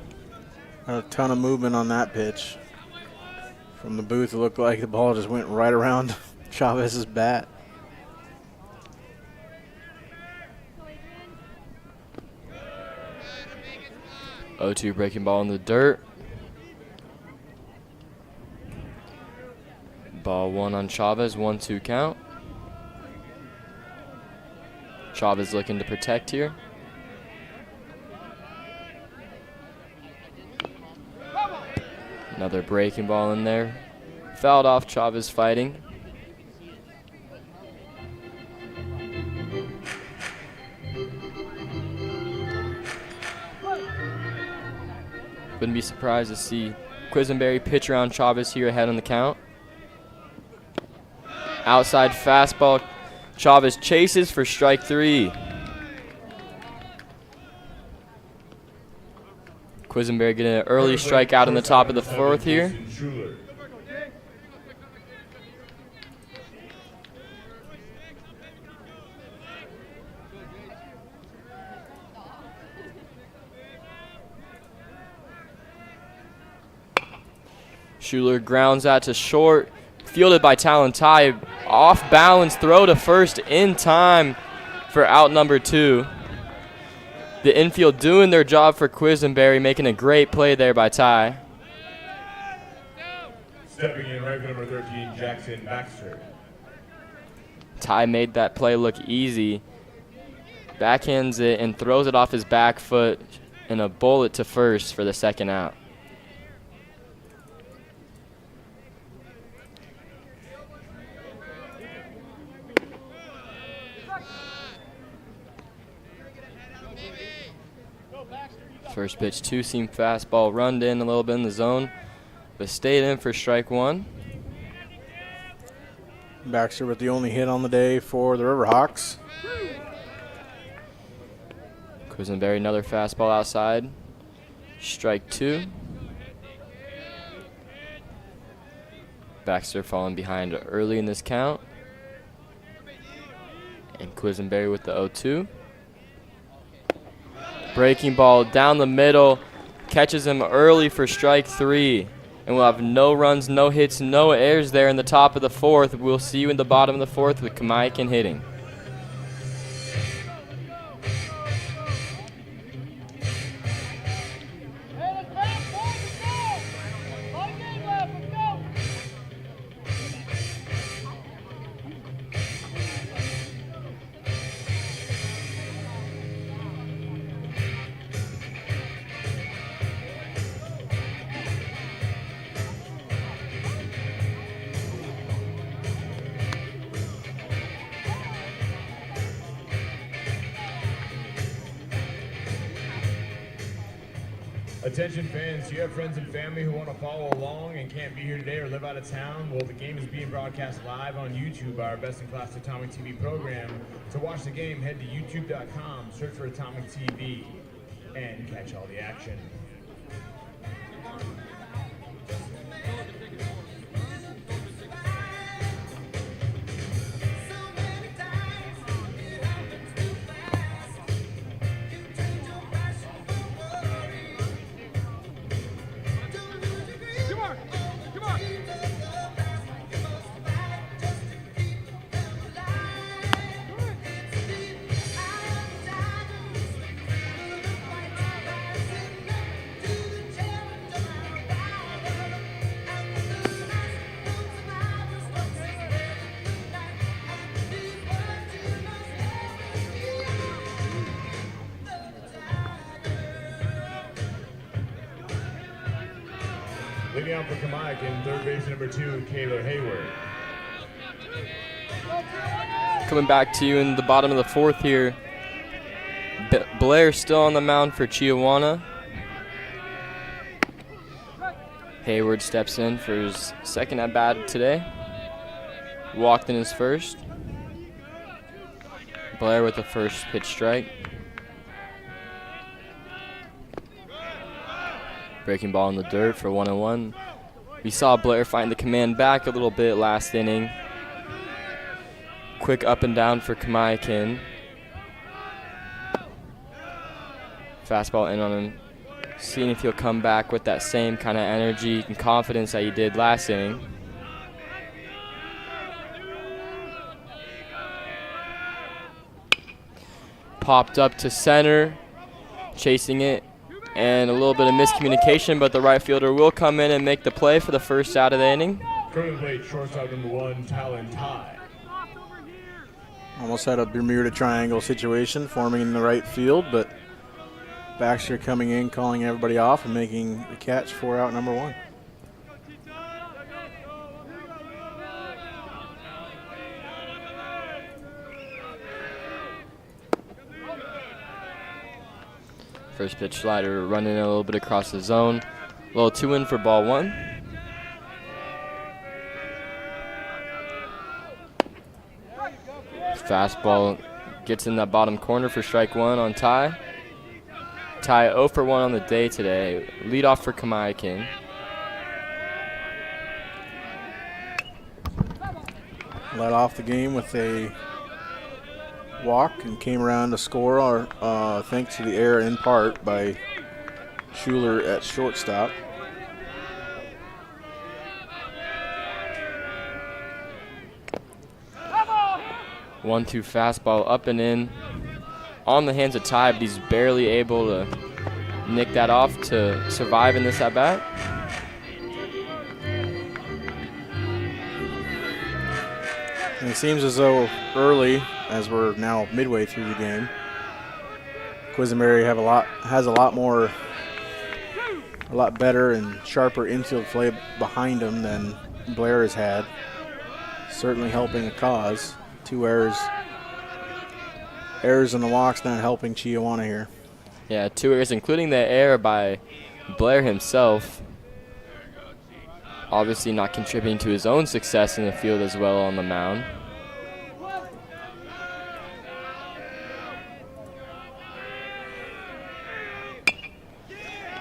A ton of movement on that pitch. From the booth, it looked like the ball just went right around Chavez's bat. O2 breaking ball in the dirt. Ball 1 on Chavez, 1-2 count. Chavez looking to protect here. Another breaking ball in there. Fouled off, Chavez fighting. Wouldn't be surprised to see Quisenberry pitch around Chavez here ahead on the count. Outside fastball. Chavez chases for strike 3. Quisenberry getting an early strikeout in the top of the 4th here. Schuler grounds out to short. Fielded by Talentai. Off balance throw to first in time for out number 2. The infield doing their job for Quisenberry, making a great play there by Ty. Stepping in right number 13, Jackson Baxter. Ty made that play look easy. Backhands it and throws it off his back foot and a bullet to first for the second out. First pitch, 2-seam fastball, runned in a little bit in the zone, but stayed in for strike 1. Baxter with the only hit on the day for the Riverhawks. Quisenberry, another fastball outside. Strike 2. Baxter falling behind early in this count. And Quisenberry with the 0-2. Breaking ball down the middle, catches him early for strike 3. And we'll have no runs, no hits, no errors there in the top of the 4th. We'll see you in the bottom of the 4th with Kamiakin hitting. Attention fans, do you have friends and family who want to follow along and can't be here today or live out of town? Well, the game is being broadcast live on YouTube by our Best in Class Atomic TV program. To watch the game, head to youtube.com, search for Atomic TV, and catch all the action. Leading out for Kamiakin, third base number 2, Kaylor Hayward. coming back to you in the bottom of the fourth here. Blair still on the mound for Chiawana. Hayward steps in for his second at bat today. Walked in his first. Blair with the first pitch strike. Breaking ball in the dirt for 1-1. We saw Blair find the command back a little bit last inning. Quick up and down for Kamiakin. Fastball in on him. Seeing if he'll come back with that same kind of energy and confidence that he did last inning. Popped up to center, chasing it, and a little bit of miscommunication, but the right fielder will come in and make the play for the first out of the inning. Currently played shortstop number 1, Talon Ty. Almost had a Bermuda Triangle situation forming in the right field, but Baxter coming in, calling everybody off, and making the catch for out number 1. First pitch slider running a little bit across the zone. A little 2-in for ball 1. Fastball gets in that bottom corner for strike 1 on Ty. Ty 0 for 1 on the day today. Lead off for Kamiakin. Led off the game with a walk and came around to score, thanks to the error in part by Schuler at shortstop. One-two fastball up and in on the hands of Ty, but he's barely able to nick that off to survive in this at-bat. And it seems as though early, as we're now midway through the game, Quisenberry has a lot better and sharper infield play behind him than Blair has had. Certainly helping the cause. 2 errors and the walks not helping Chiawana here. Yeah, 2 errors, including the error by Blair himself. Obviously not contributing to his own success in the field as well on the mound.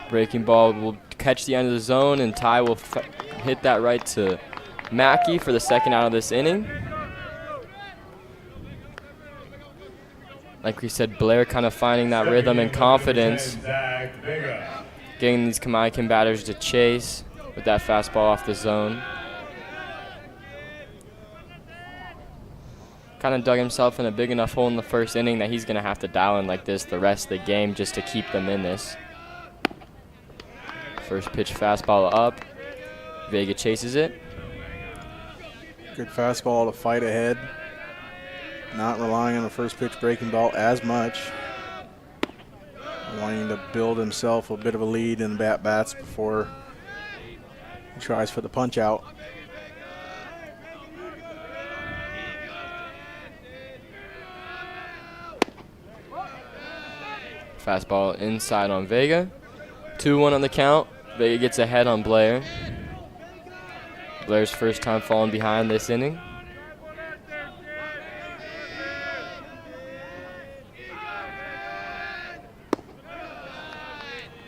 Breaking ball will catch the end of the zone, and Ty will hit that right to Mackey for the second out of this inning. Like we said, Blair kind of finding that rhythm and confidence, getting these Kamiakin batters to chase with that fastball off the zone. Kind of dug himself in a big enough hole in the first inning that he's going to have to dial in like this the rest of the game just to keep them in this. First pitch fastball up. Vega chases it. Good fastball to fight ahead. Not relying on the first pitch breaking ball as much. Wanting to build himself a bit of a lead in the bats before he tries for the punch out. Fastball inside on Vega. 2-1 on the count. Vega gets ahead on Blair. Blair's first time falling behind this inning.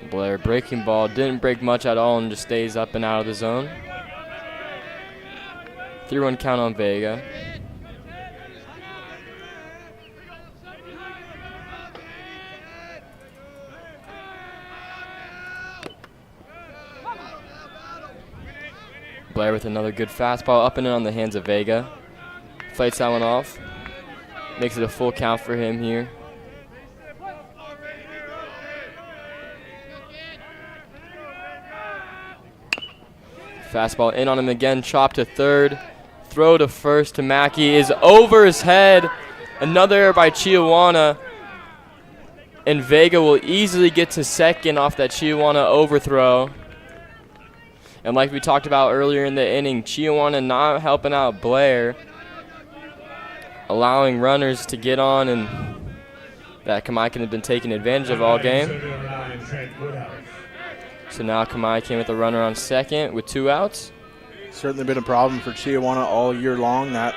Blair breaking ball, didn't break much at all and just stays up and out of the zone. 3-1 count on Vega. Blair with another good fastball up and in on the hands of Vega. Fights that one off. Makes it a full count for him here. Fastball in on him again, chop to third. Throw to first to Mackey is over his head. Another error by Chiawana. And Vega will easily get to second off that Chiawana overthrow. And like we talked about earlier in the inning, Chiawana not helping out Blair allowing runners to get on, and that Kamiakin had been taking advantage of all game. So now Kamiakin with a runner on second with 2 outs. Certainly been a problem for Chiawana all year long, that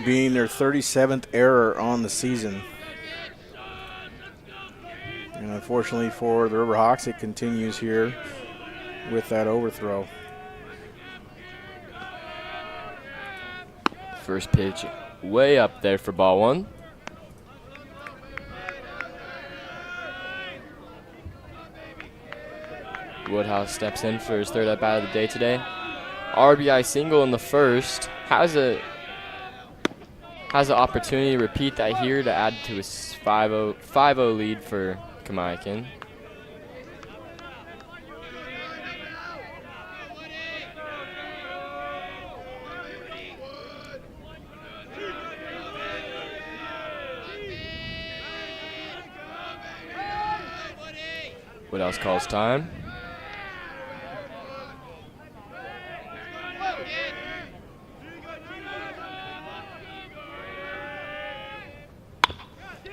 being their 37th error on the season. And unfortunately for the Riverhawks, it continues here with that overthrow. First pitch way up there for ball 1. Woodhouse steps in for his 3rd at-bat of the day today. RBI single in the first. Has an opportunity to repeat that here to add to his 5-0 lead for Kamiakin. Woodhouse calls time.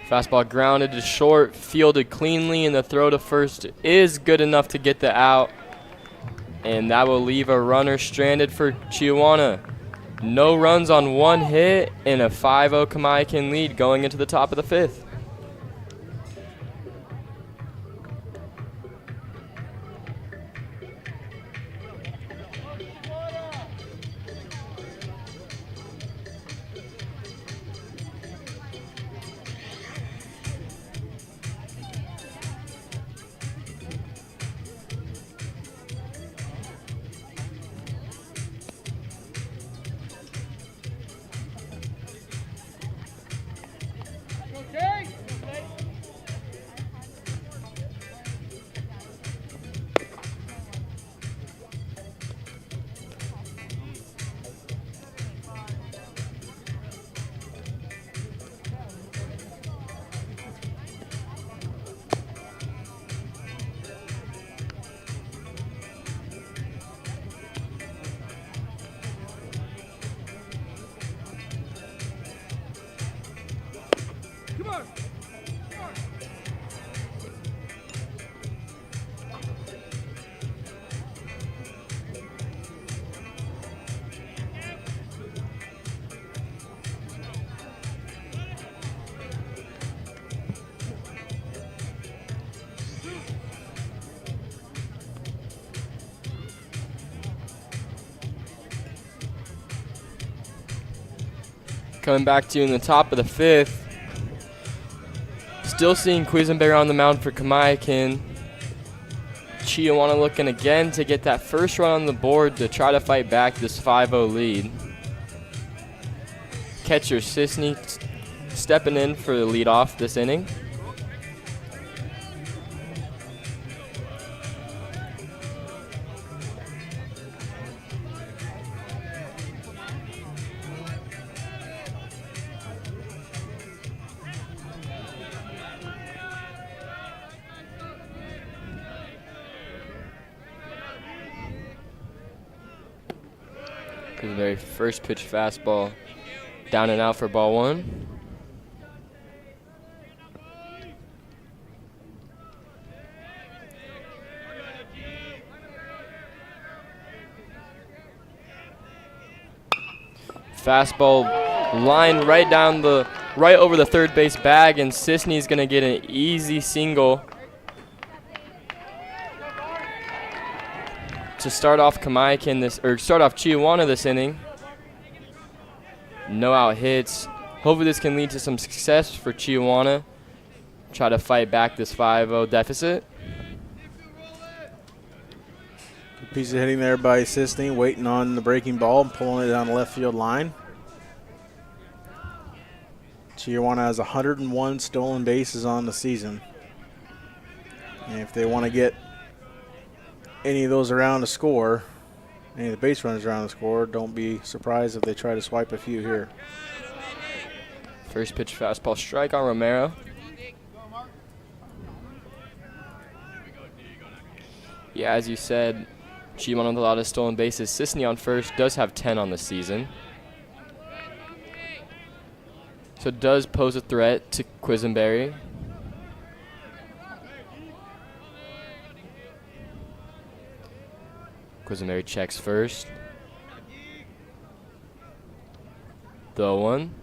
Fastball grounded to short, fielded cleanly, and the throw to first is good enough to get the out. And that will leave a runner stranded for Chiawana. No runs on 1 hit and a 5-0 Kamiakin lead going into the top of the 5th. Coming back to you in the top of the 5th. Still seeing Quisenberry on the mound for Kamiakin. Chiawana looking again to get that first run on the board to try to fight back this 5-0 lead. Catcher Sisney stepping in for the leadoff this inning. Quisenberry first pitch fastball down and out for ball 1. Fastball line right over the third base bag, and Sisney's gonna get an easy single to start off Chiawana this inning. No out hits. Hopefully this can lead to some success for Chiawana. Try to fight back this 5-0 deficit. Good piece of hitting there by Sisney, waiting on the breaking ball and pulling it down the left field line. Chiawana has 101 stolen bases on the season. And if they want to get any of those around to score, any of the base runners around to score, don't be surprised if they try to swipe a few here. First pitch fastball strike on Romero. Yeah, as you said, Chiawana with a lot of stolen bases. Sisney on first does have 10 on the season. So it does pose a threat to Quisenberry. Quisenberry checks first. The one.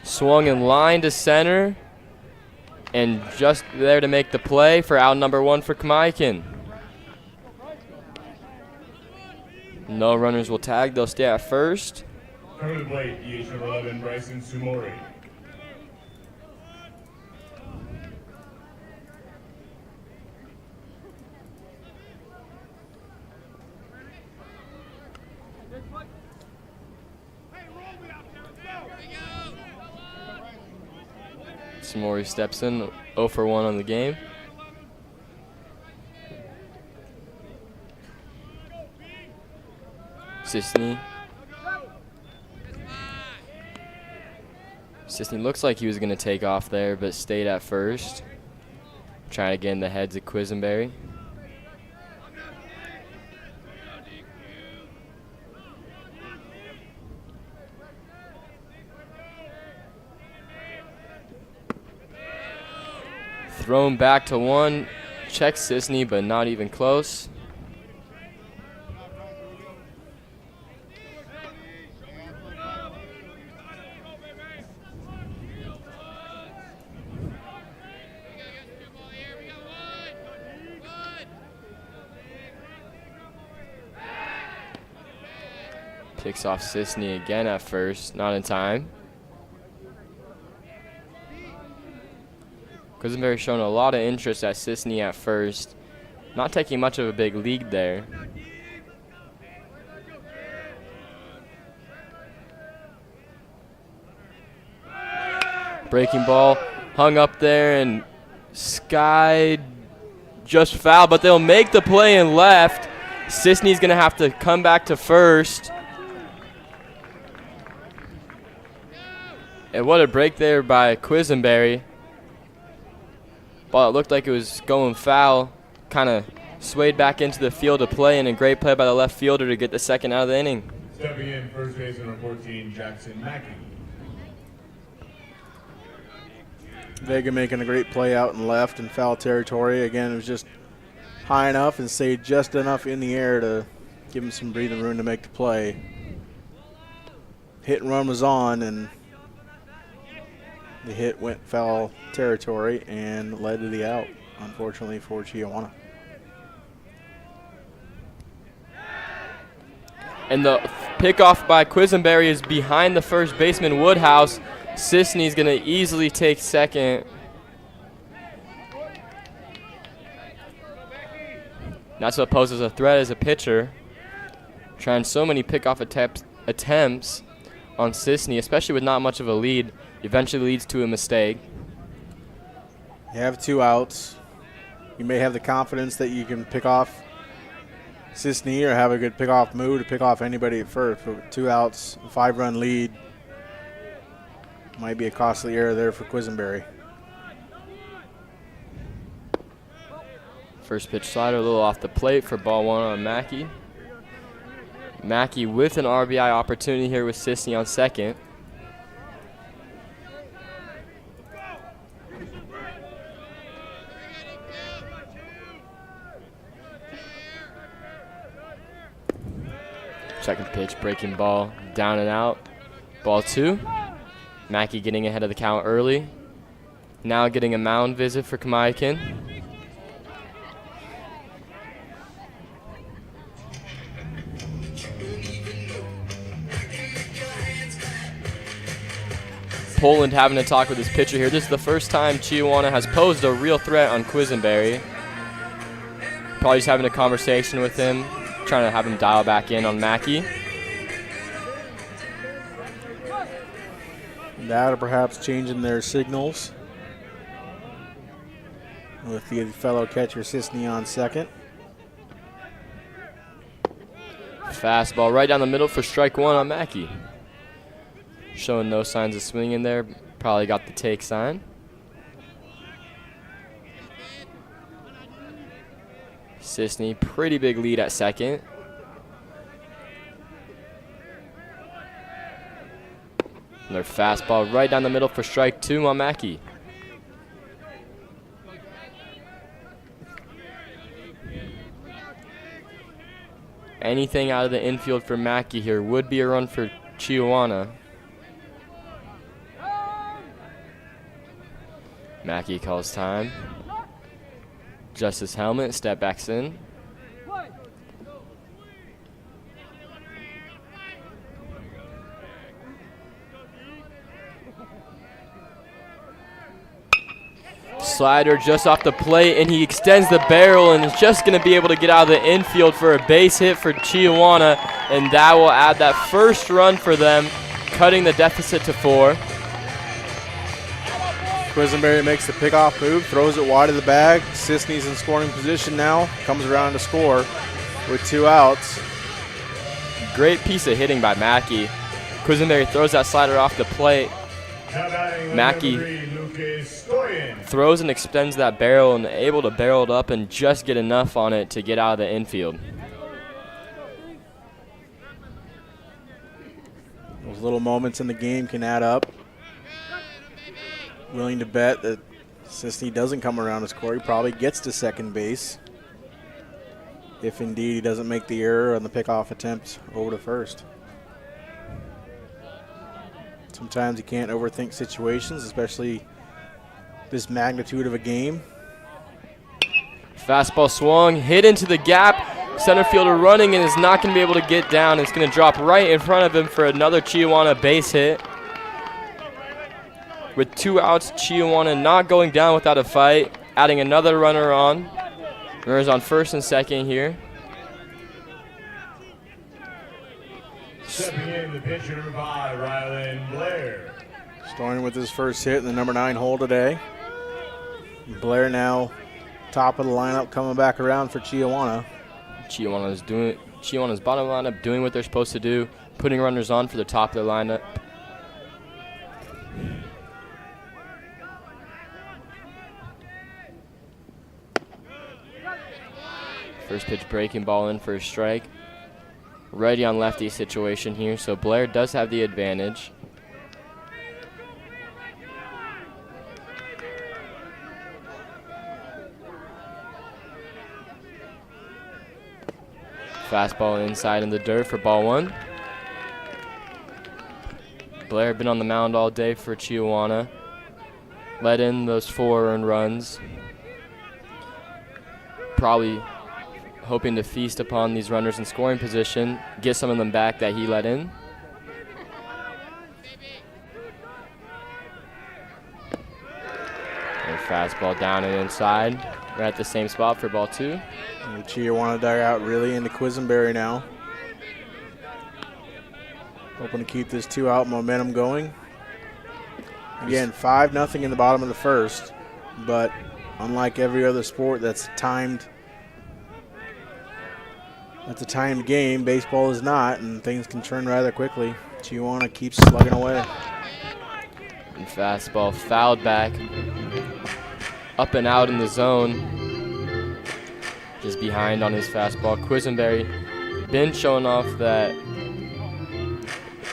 Swung in line to center. And just there to make the play for out number 1 for Kamiakin. No runners will tag. They'll stay at first. Coming to the plate, EH number 11, Bryson Sumori. Sumori steps in, 0 for 1 on the game. Sisney looks like he was going to take off there, but stayed at first. Trying to get in the heads of Quisenberry. Thrown back to 1. Checks Sisney, but not even close. Picks off Sisney again at first, not in time. Quisenberry showing a lot of interest at Sisney at first. Not taking much of a big lead there. Breaking ball hung up there and Sky just fouled, but they'll make the play and left. Sisney's gonna have to come back to first. And what a break there by Quisenberry. Ball, it looked like it was going foul. Kind of swayed back into the field of play, and a great play by the left fielder to get the second out of the inning. Stepping in, first baseman number 14, Jackson Mackey. Vega making a great play out and left in foul territory. Again, it was just high enough and stayed just enough in the air to give him some breathing room to make the play. Hit and run was on, and the hit went foul territory and led to the out, unfortunately, for Chiawana. And the pickoff by Quisenberry is behind the first baseman, Woodhouse. Sisney's going to easily take second. That's what poses a threat as a pitcher. Trying so many pickoff attempts on Sisney, especially with not much of a lead. Eventually leads to a mistake. You have 2 outs. You may have the confidence that you can pick off Sisney or have a good pickoff move to pick off anybody at first. But with 2 outs, a 5-run lead, might be a costly error there for Quisenberry. First pitch slider, a little off the plate for ball 1 on Mackey. Mackey with an RBI opportunity here with Sisney on second. Second pitch, breaking ball, down and out. Ball 2. Mackey getting ahead of the count early. Now getting a mound visit for Kamiakin. Poland having a talk with his pitcher here. This is the first time Chiawana has posed a real threat on Quisenberry. Probably just having a conversation with him, trying to have him dial back in on Mackey. That or perhaps changing their signals with the fellow catcher Sisney on second. Fastball right down the middle for strike 1 on Mackey. Showing no signs of swinging there. Probably got the take sign. Sisney, pretty big lead at second. And their fastball right down the middle for strike 2 on Mackey. Anything out of the infield for Mackey here would be a run for Chiawana. Mackey calls time. Adjusts his helmet, step backs in. Slider just off the plate, and he extends the barrel and is just going to be able to get out of the infield for a base hit for Chiawana, and that will add that first run for them, cutting the deficit to 4. Quisenberry makes the pickoff move, throws it wide of the bag. Sisney's in scoring position now, comes around to score with 2 outs. Great piece of hitting by Mackey. Quisenberry throws that slider off the plate. Mackey throws and extends that barrel and able to barrel it up and just get enough on it to get out of the infield. Those little moments in the game can add up. Willing to bet that Sisney doesn't come around to score. He probably gets to second base, if indeed he doesn't make the error on the pickoff attempt over to first. Sometimes you can't overthink situations, especially this magnitude of a game. Fastball swung, hit into the gap. Center fielder running and is not going to be able to get down. It's going to drop right in front of him for another Chiawana base hit. With 2 outs, Chiawana not going down without a fight, adding another runner on. Runners on first and second here. Stepping in the pitcher number 5, Rylan Blair. Starting with his first hit in the number 9 hole today. Blair now top of the lineup, coming back around for Chiawana. Chiawana's bottom lineup doing what they're supposed to do, putting runners on for the top of the lineup. First pitch breaking ball in for a strike. Righty on lefty situation here, so Blair does have the advantage. Fastball inside in the dirt for ball 1. Blair been on the mound all day for Chiawana. Let in those 4 earned runs. Probably hoping to feast upon these runners in scoring position, get some of them back that he let in. And fastball down and inside. We're at the same spot for ball 2. And Chiawana dugout really into Quisenberry now. Hoping to keep this 2-out momentum going. Again, 5-0 in the bottom of the first, but unlike every other sport that's timed, that's a timed game, baseball is not, and things can turn rather quickly. Chiawana keeps slugging away. And fastball fouled back. Up and out in the zone. Just behind on his fastball. Quisenberry been showing off that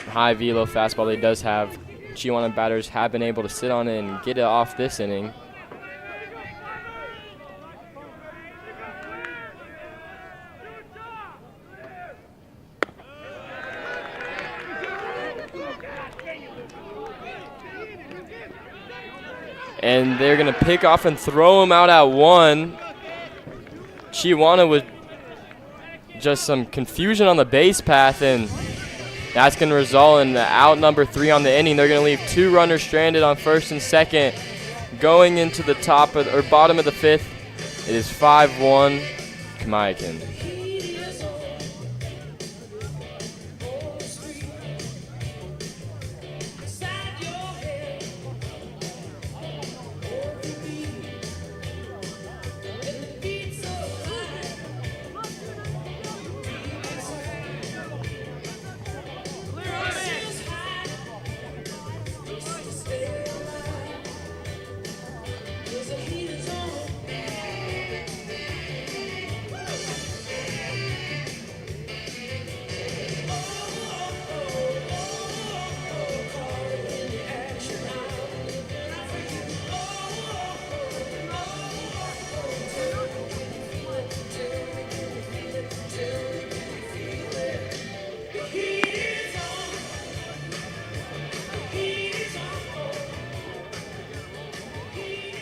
high velo fastball he does have. Chiawana batters have been able to sit on it and get it off this inning. And they're going to pick off and throw him out at 1. Chiawana with just some confusion on the base path, and that's going to result in the out number 3 on the inning. They're going to leave 2 runners stranded on first and second. Going into the top of or bottom of the 5th, it is 5-1 Kamiakin.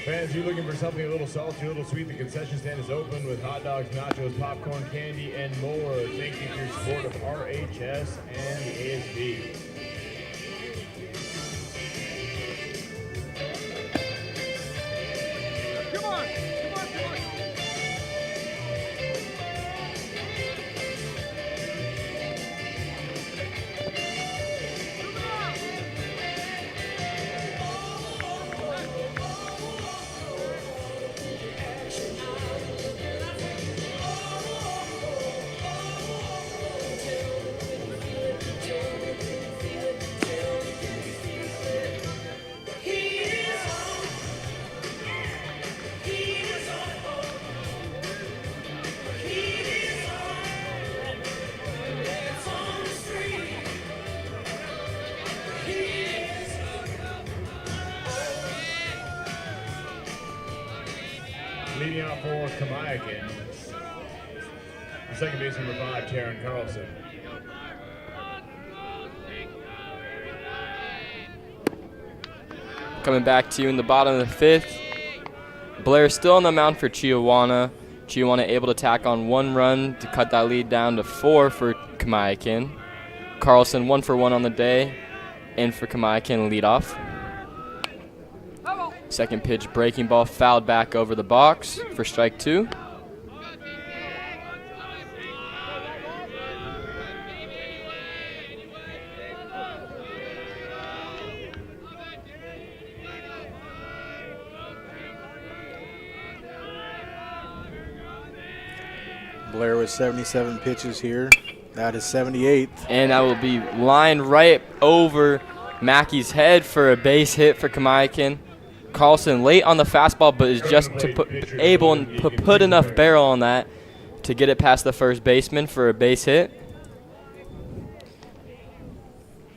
Fans, you're looking for something a little salty, a little sweet, the concession stand is open with hot dogs, nachos, popcorn, candy, and more. Thank you for your support of RHS and the ASB. Leading out for Kamiakin, second base number 5, Taryn Carlson. Coming back to you in the bottom of the 5th. Blair still on the mound for Chiawana. Chiawana able to tack on 1 run to cut that lead down to 4 for Kamiakin. Carlson 1 for 1 on the day. In for Kamiakin leadoff. Second pitch, breaking ball, fouled back over the box for strike 2. Blair with 77 pitches here. That is 78th. And that will be lined right over Mackey's head for a base hit for Kamiakin. Carlson late on the fastball, but is just able to put enough barrel on that to get it past the first baseman for a base hit.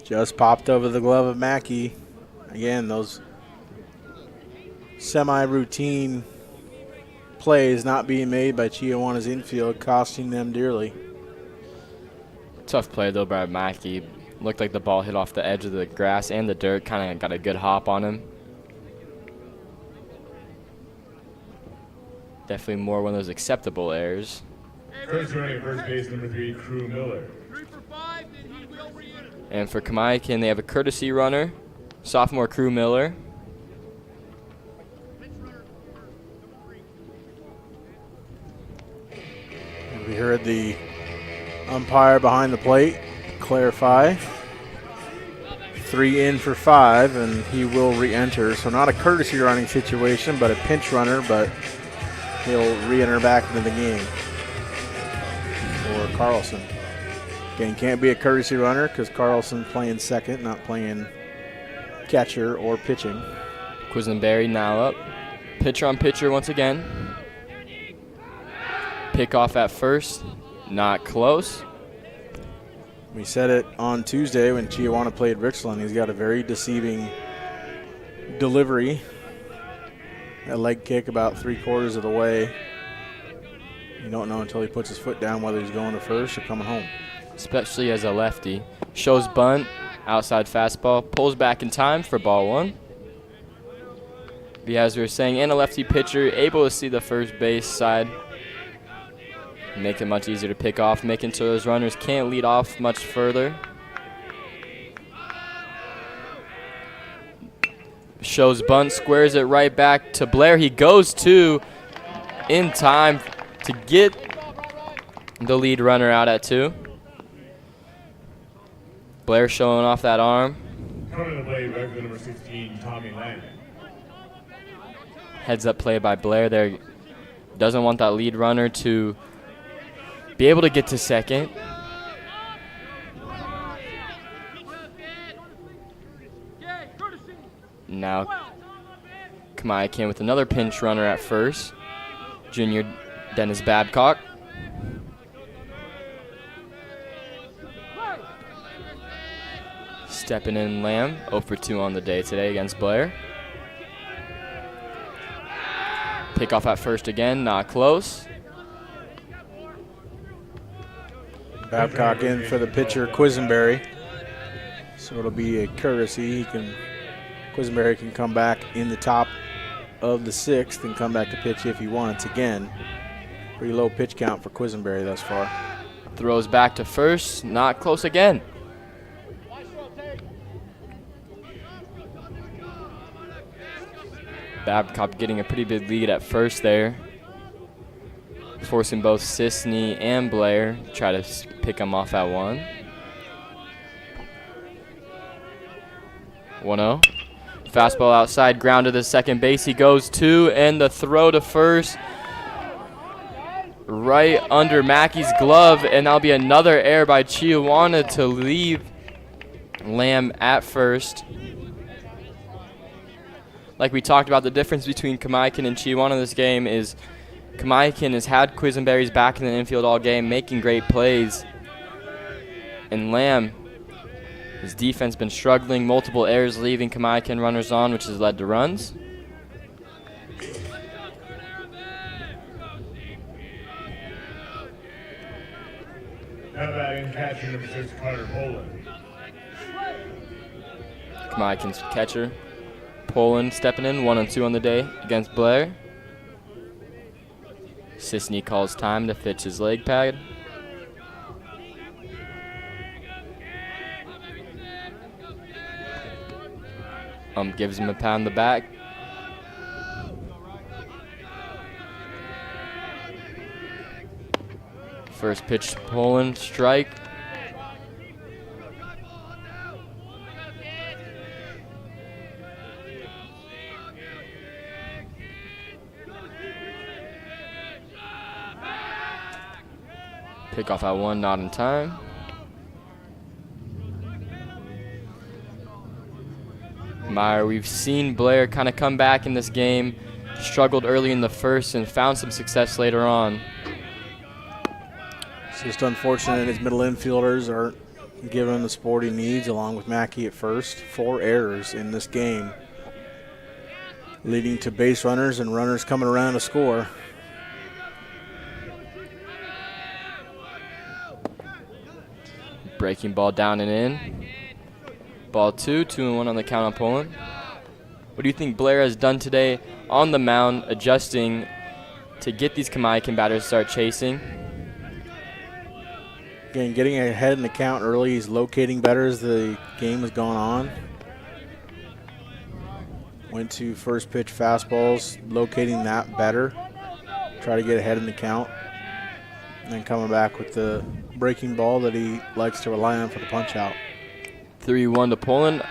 Just popped over the glove of Mackey. Again, those semi-routine plays not being made by Chiawana's infield, costing them dearly. Tough play, though, by Mackey. Looked like the ball hit off the edge of the grass and the dirt. Kind of got a good hop on him. Definitely more one of those acceptable errors. First running first base number 3, Crew Miller. And for Kamiakin, they have a courtesy runner, sophomore Crew Miller. And we heard the umpire behind the plate clarify. 3 in for 5, and he will re-enter. So not a courtesy running situation, but a pinch runner, but he'll re-enter back into the game for Carlson. Again, can't be a courtesy runner because Carlson playing second, not playing catcher or pitching. Quisenberry now up. Pitcher on pitcher once again. Pick off at first. Not close. We said it on Tuesday when Chiawana played Richland. He's got a very deceiving delivery. A leg kick about 3/4 of the way. You don't know until he puts his foot down whether he's going to first or coming home. Especially as a lefty. Shows bunt, outside fastball, pulls back in time for ball 1. As we were saying, and a lefty pitcher able to see the first base side. Make it much easier to pick off, making so those runners can't lead off much further. Shows bunt, squares it right back to Blair. He goes to in time to get the lead runner out at 2. Blair showing off that arm. Coming to play, regular number 16, Tommy Lang. Heads up play by Blair there. Doesn't want that lead runner to be able to get to second. Now Kamiakin with another pinch runner at first. Junior Dennis Babcock. Stepping in Lamb, 0 for 2 on the day today against Blair. Pick off at first again, not close. Babcock in for the pitcher, Quisenberry. So it'll be a courtesy. Quisenberry can come back in the top of the 6th and come back to pitch if he wants. Again, pretty low pitch count for Quisenberry thus far. Throws back to first, not close again. Babcock getting a pretty big lead at first there, forcing both Sisney and Blair to try to pick him off at 1. 1-0. Fastball outside, ground to the second base. He goes 2, and the throw to first right under Mackey's glove, and that'll be another error by Chiawana to leave Lamb at first. Like we talked about, the difference between Kamiakin and Chiawana in this game is Kamiakin has had Quisenberry's back in the infield all game, making great plays. And Lamb, his defense been struggling, multiple errors leaving Kamiakin runners on, which has led to runs. Now batting catcher number 6, Carter Poland. Kamiakin's catcher, Poland, stepping in, 1-2 on the day against Blair. Sisney calls time to fix his leg pad. Gives him a pat on the back. First pitch to Poland, strike. Pick off at 1, not in time. Meyer, we've seen Blair kind of come back in this game, struggled early in the first and found some success later on. It's just unfortunate his middle infielders aren't giving him the support he needs, along with Mackey at first. 4 errors in this game, leading to base runners and runners coming around to score. Breaking ball down and in. Ball 2, 2-1 on the count on Poland. What do you think Blair has done today on the mound, adjusting to get these Kamiakin batters to start chasing? Again, getting ahead in the count early. He's locating better as the game has gone on. Went to first pitch fastballs, locating that better. Try to get ahead in the count. And then coming back with the breaking ball that he likes to rely on for the punch out. 3-1 to Poland.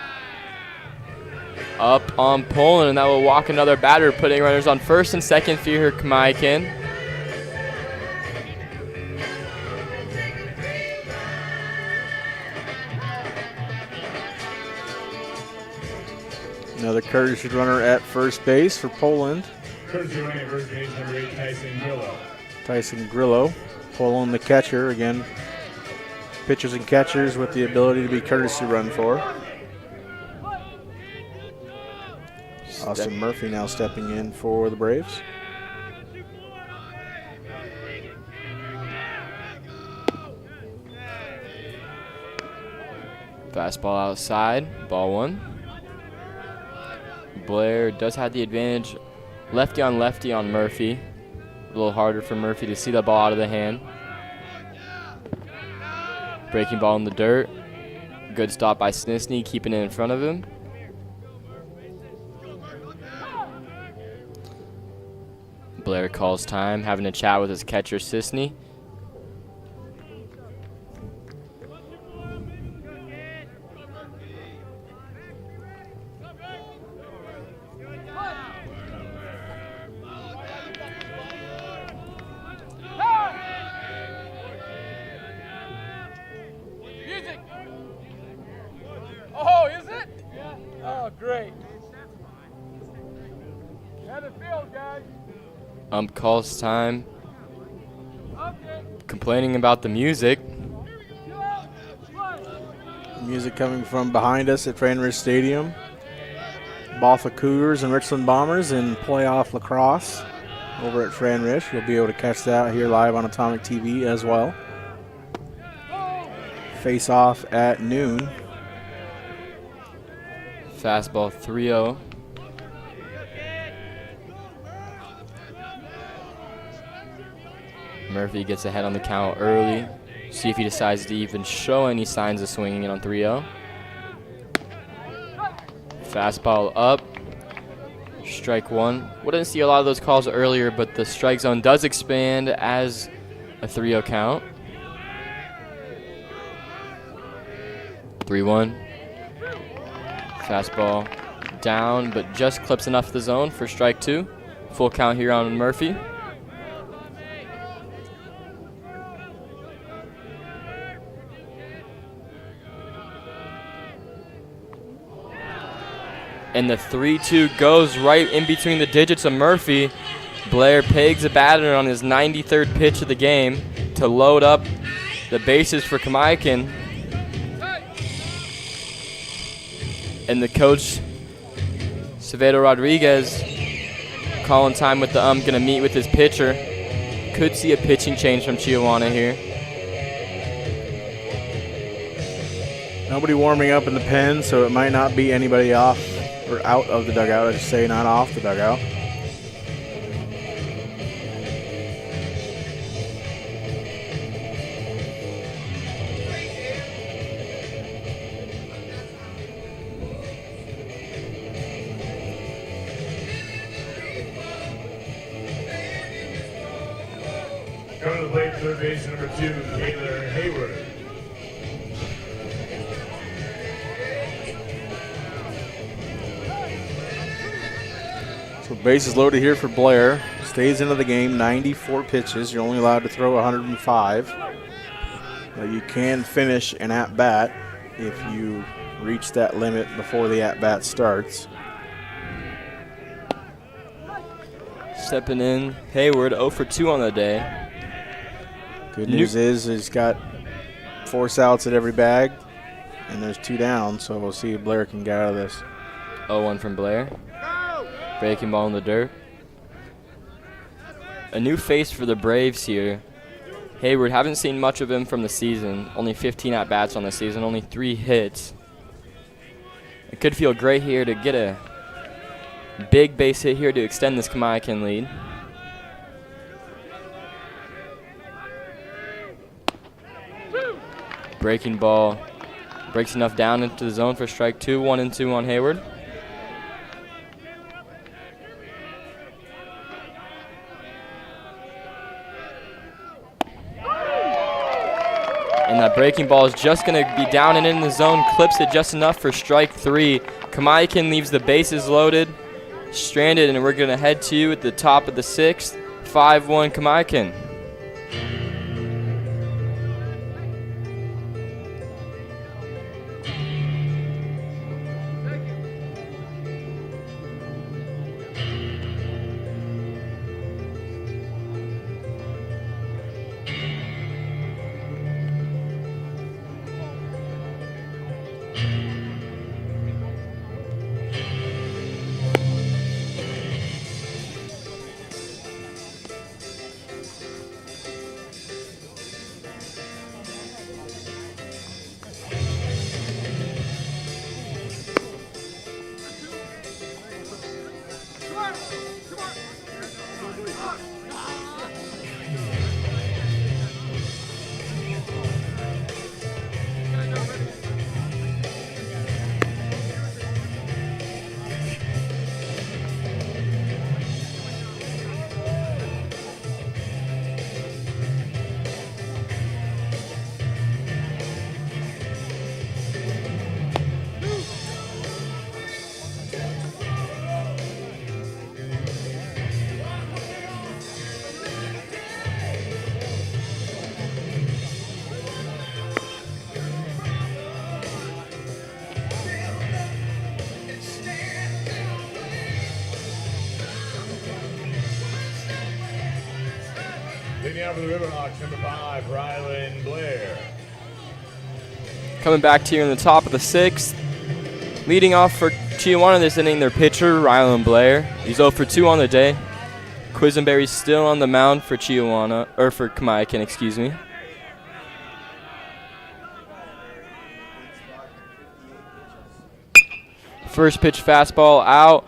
Up on Poland, and that will walk another batter, putting runners on first and second for here, Kamiakin. Another courtesy runner at first base for Poland. Courtesy running at first base, number 8, Tyson Grillo. Tyson Grillo. Poland the catcher. Again, pitchers and catchers with the ability to be courtesy run for. Austin Murphy now stepping in for the Braves. Fastball outside, ball 1. Blair does have the advantage, lefty on Murphy. A little harder for Murphy to see the ball out of the hand. Breaking ball in the dirt. Good stop by Sisney, keeping it in front of him. Blair calls time, having a chat with his catcher, Sisney. Oh, is it? Yeah. Oh, great. Have the field, guys. Calls time. Complaining about the music. Music coming from behind us at Franridge Stadium. Botha Cougars and Richland Bombers in playoff lacrosse over at Franridge. You'll be able to catch that here live on Atomic TV as well. Face off at noon. Fastball 3-0. Murphy gets ahead on the count early. See if he decides to even show any signs of swinging it on 3-0. Fastball up. Strike one. We didn't see a lot of those calls earlier, but the strike zone does expand as a 3-0 count. 3-1. Fastball down, but just clips enough of the zone for strike two. Full count here on Murphy. And the 3-2 goes right in between the digits of Murphy. Blair pegs a batter on his 93rd pitch of the game to load up the bases for Kamiakin. And the coach, Acevedo Rodriguez, calling time with the gonna meet with his pitcher. Could see a pitching change from Chiawana here. Nobody warming up in the pen, so it might not be anybody off or out of the dugout. I should say, not off the dugout. Coming to the plate, third base number 2, Taylor Hayward. So bases loaded here for Blair. Stays into the game, 94 pitches. You're only allowed to throw 105. You can finish an at-bat if you reach that limit before the at-bat starts. Stepping in, Hayward 0 for 2 on the day. Good news is he's got 4 outs at every bag, and there's 2 down, so we'll see if Blair can get out of this. 0-1 from Blair. Breaking ball in the dirt. A new face for the Braves here. Hayward, haven't seen much of him from the season. Only 15 at-bats on the season, only 3 hits. It could feel great here to get a big base hit here to extend this Kamiakin lead. Breaking ball breaks enough down into the zone for strike 2. 1-2 on Hayward. And that breaking ball is just going to be down and in the zone. Clips it just enough for strike 3. Kamiakin leaves the bases loaded, stranded, and we're going to head to you at the top of the 6th. 5-1 Kamiakin. Leading out for the Riverhawks, number 5, Rylan Blair. Coming back to you in the top of the 6th. Leading off for Chiawana this inning, their pitcher, Rylan Blair. He's 0 for 2 on the day. Quisenberry's still on the mound for Chiawana, or for Kamiakin, excuse me. First pitch fastball out,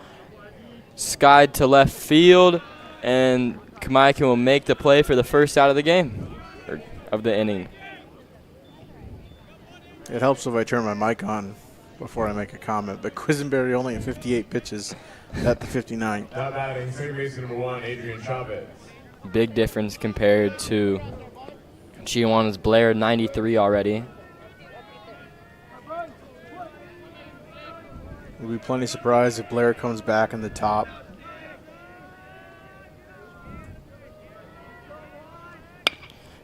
skied to left field, and Kamiakin will make the play for the first out of the game, or of the inning. It helps if I turn my mic on before I make a comment, but Quisenberry only at 58 pitches at the 59. Now batting, second baseman number 1, Adrian Chavez. Big difference compared to Chiawana's Blair, 93 already. We'll be plenty surprised if Blair comes back in the top.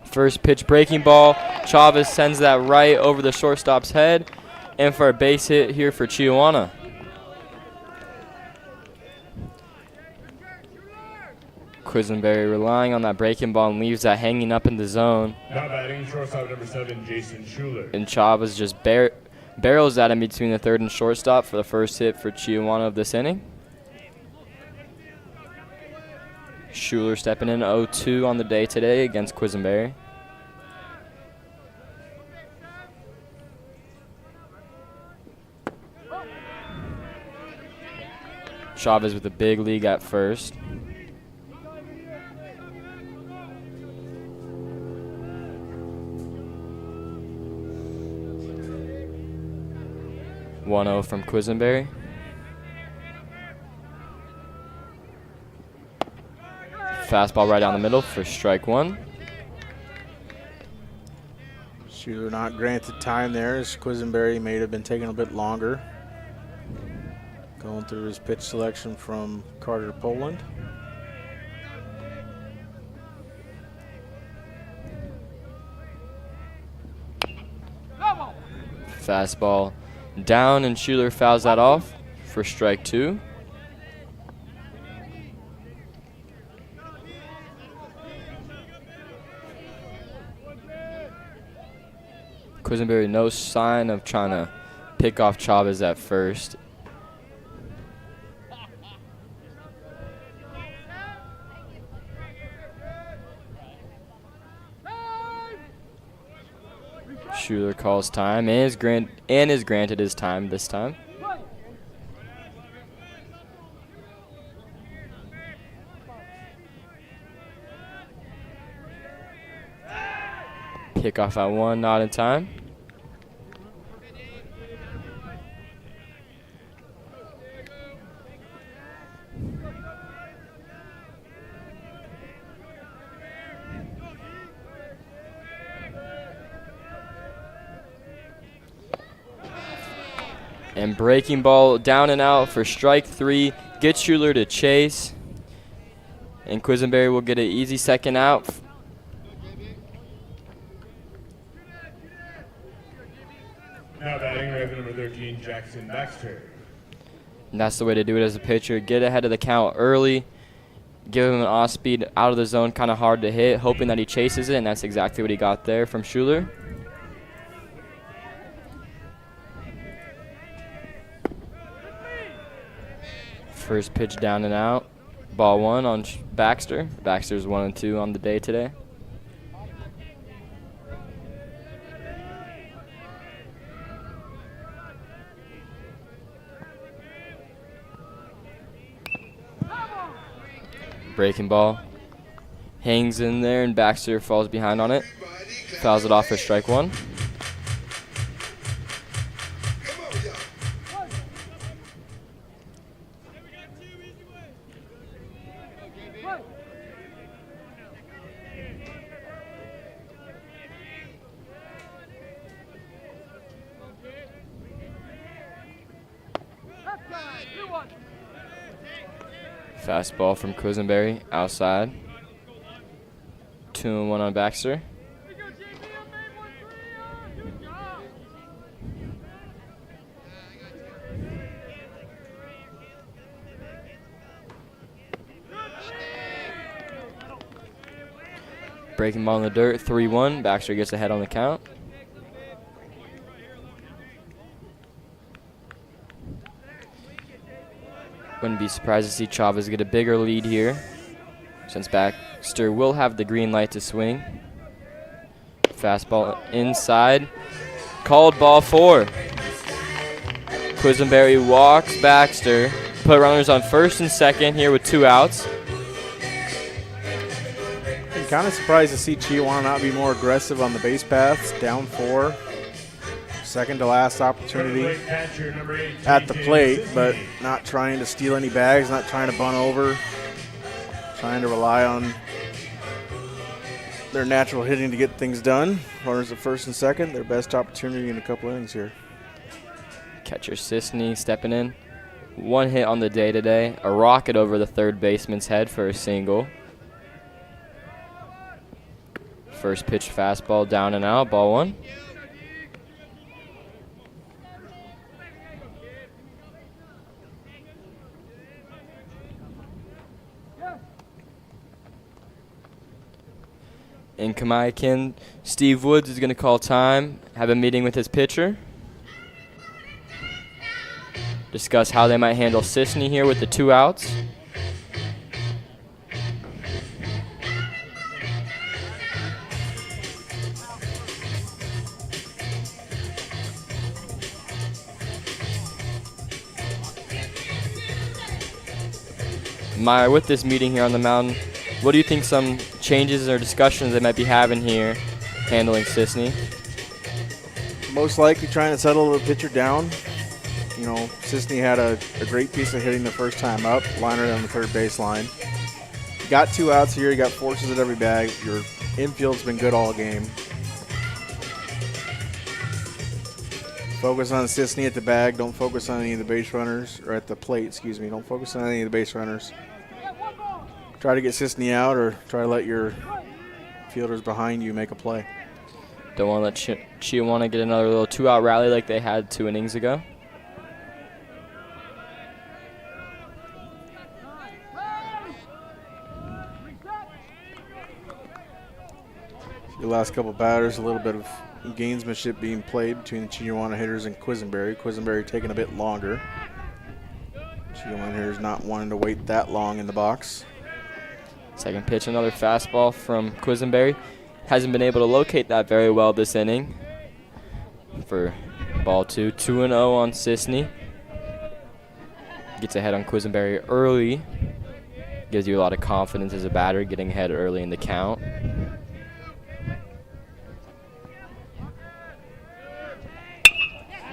First pitch breaking ball. Chavez sends that right over the shortstop's head. And for a base hit here for Chiawana. Quisenberry relying on that breaking ball and leaves that hanging up in the zone. Now batting, shortstop number 7, Jason Schuler. And Chavez just barrels that in between the third and shortstop for the first hit for Chiawana of this inning. Schuler stepping in 0-2 on the day today against Quisenberry. Chavez with a big league at first. (1-0) from Quisenberry. Fastball right down the middle for strike one. Schuler not granted time there, as Quisenberry may have been taking a bit longer. Going through his pitch selection from Carter Poland. Fastball down, and Schuler fouls that off for strike two. Quisenberry, no sign of trying to pick off Chavez at first. Schuler calls time and is granted his time this time. Pick off at one, not in time. And breaking ball down and out for strike three. Gets Schuler to chase. And Quisenberry will get an easy second out. Now batting, Raven number 13, Jackson Baxter. And that's the way to do it as a pitcher. Get ahead of the count early. Give him an off speed out of the zone, kind of hard to hit, hoping that he chases it, and that's exactly what he got there from Schuler. First pitch down and out. Ball one on Baxter. Baxter's 1-2 on the day today. Breaking ball. Hangs in there, and Baxter falls behind on it. Fouls it off for strike one. Fastball from Quisenberry outside. 2-1 on Baxter. Breaking ball in the dirt, 3-1. Baxter gets ahead on the count. Wouldn't be surprised to see Chavez get a bigger lead here, since Baxter will have the green light to swing. Fastball inside. Called ball four. Quisenberry walks Baxter. Put runners on first and second here with 2 outs. kind of surprised to see Chiawana not be more aggressive on the base paths. Down 4. Second to last opportunity at the plate, but not trying to steal any bags, not trying to bunt over, trying to rely on their natural hitting to get things done. Runners at first and second, their best opportunity in a couple innings here. Catcher Sisney stepping in. 1 hit on the day today. A rocket over the third baseman's head for a single. First pitch fastball down and out, ball 1. In Kamiakin, Steve Woods is going to call time, have a meeting with his pitcher. Discuss how they might handle Sisney here with the 2 outs. Meyer, with this meeting here on the mound, what do you think some changes or discussions they might be having here handling Sisney? Most likely trying to settle the pitcher down. You know, Sisney had a great piece of hitting the first time up, liner on the third baseline. You got 2 outs here, you got forces at every bag. Your infield's been good all game. Focus on Sisney at the bag, don't focus on any of the base runners, or at the plate, excuse me. Don't focus on any of the base runners. Try to get Sisney out or try to let your fielders behind you make a play. Don't want to let Chiawana get another little 2-out rally like they had 2 innings ago. The last couple batters, a little bit of gamesmanship being played between the Chiawana hitters and Quisenberry. Quisenberry taking a bit longer. Chiawana hitters not wanting to wait that long in the box. Second pitch, another fastball from Quisenberry. Hasn't been able to locate that very well this inning. For ball 2, 2-0 on Sisney. Gets ahead on Quisenberry early. Gives you a lot of confidence as a batter, getting ahead early in the count.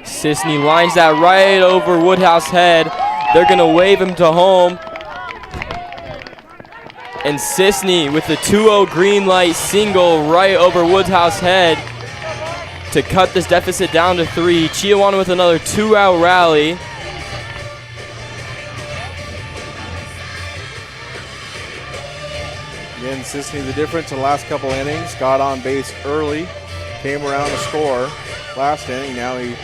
Sisney lines that right over Woodhouse head. They're going to wave him to home. And Sisney with the 2-0 green light single right over Woodhouse head to cut this deficit down to 3. Chiawana with another 2-out rally. Again, Sisney the difference in the last couple innings. Got on base early, came around to score last inning. Now he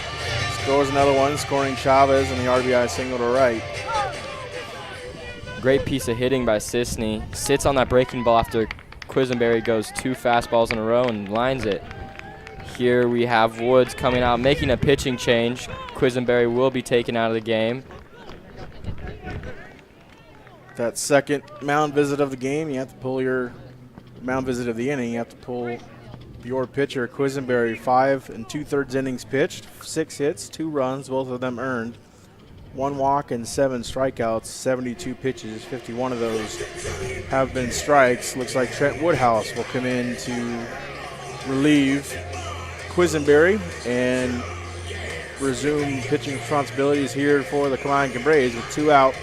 scores another one, scoring Chavez and the RBI single to right. Great piece of hitting by Sisney. Sits on that breaking ball after Quisenberry goes 2 fastballs in a row and lines it. Here we have Woods coming out, making a pitching change. Quisenberry will be taken out of the game. That second mound visit of the game, you have to pull your mound visit of the inning. You have to pull your pitcher, Quisenberry, 5 2/3 innings pitched, 6 hits, 2 runs, both of them earned. 1 walk and 7 strikeouts, 72 pitches, 51 of those have been strikes. Looks like Trent Woodhouse will come in to relieve Quisenberry and resume pitching responsibilities here for the Kamiakin Braves with 2 out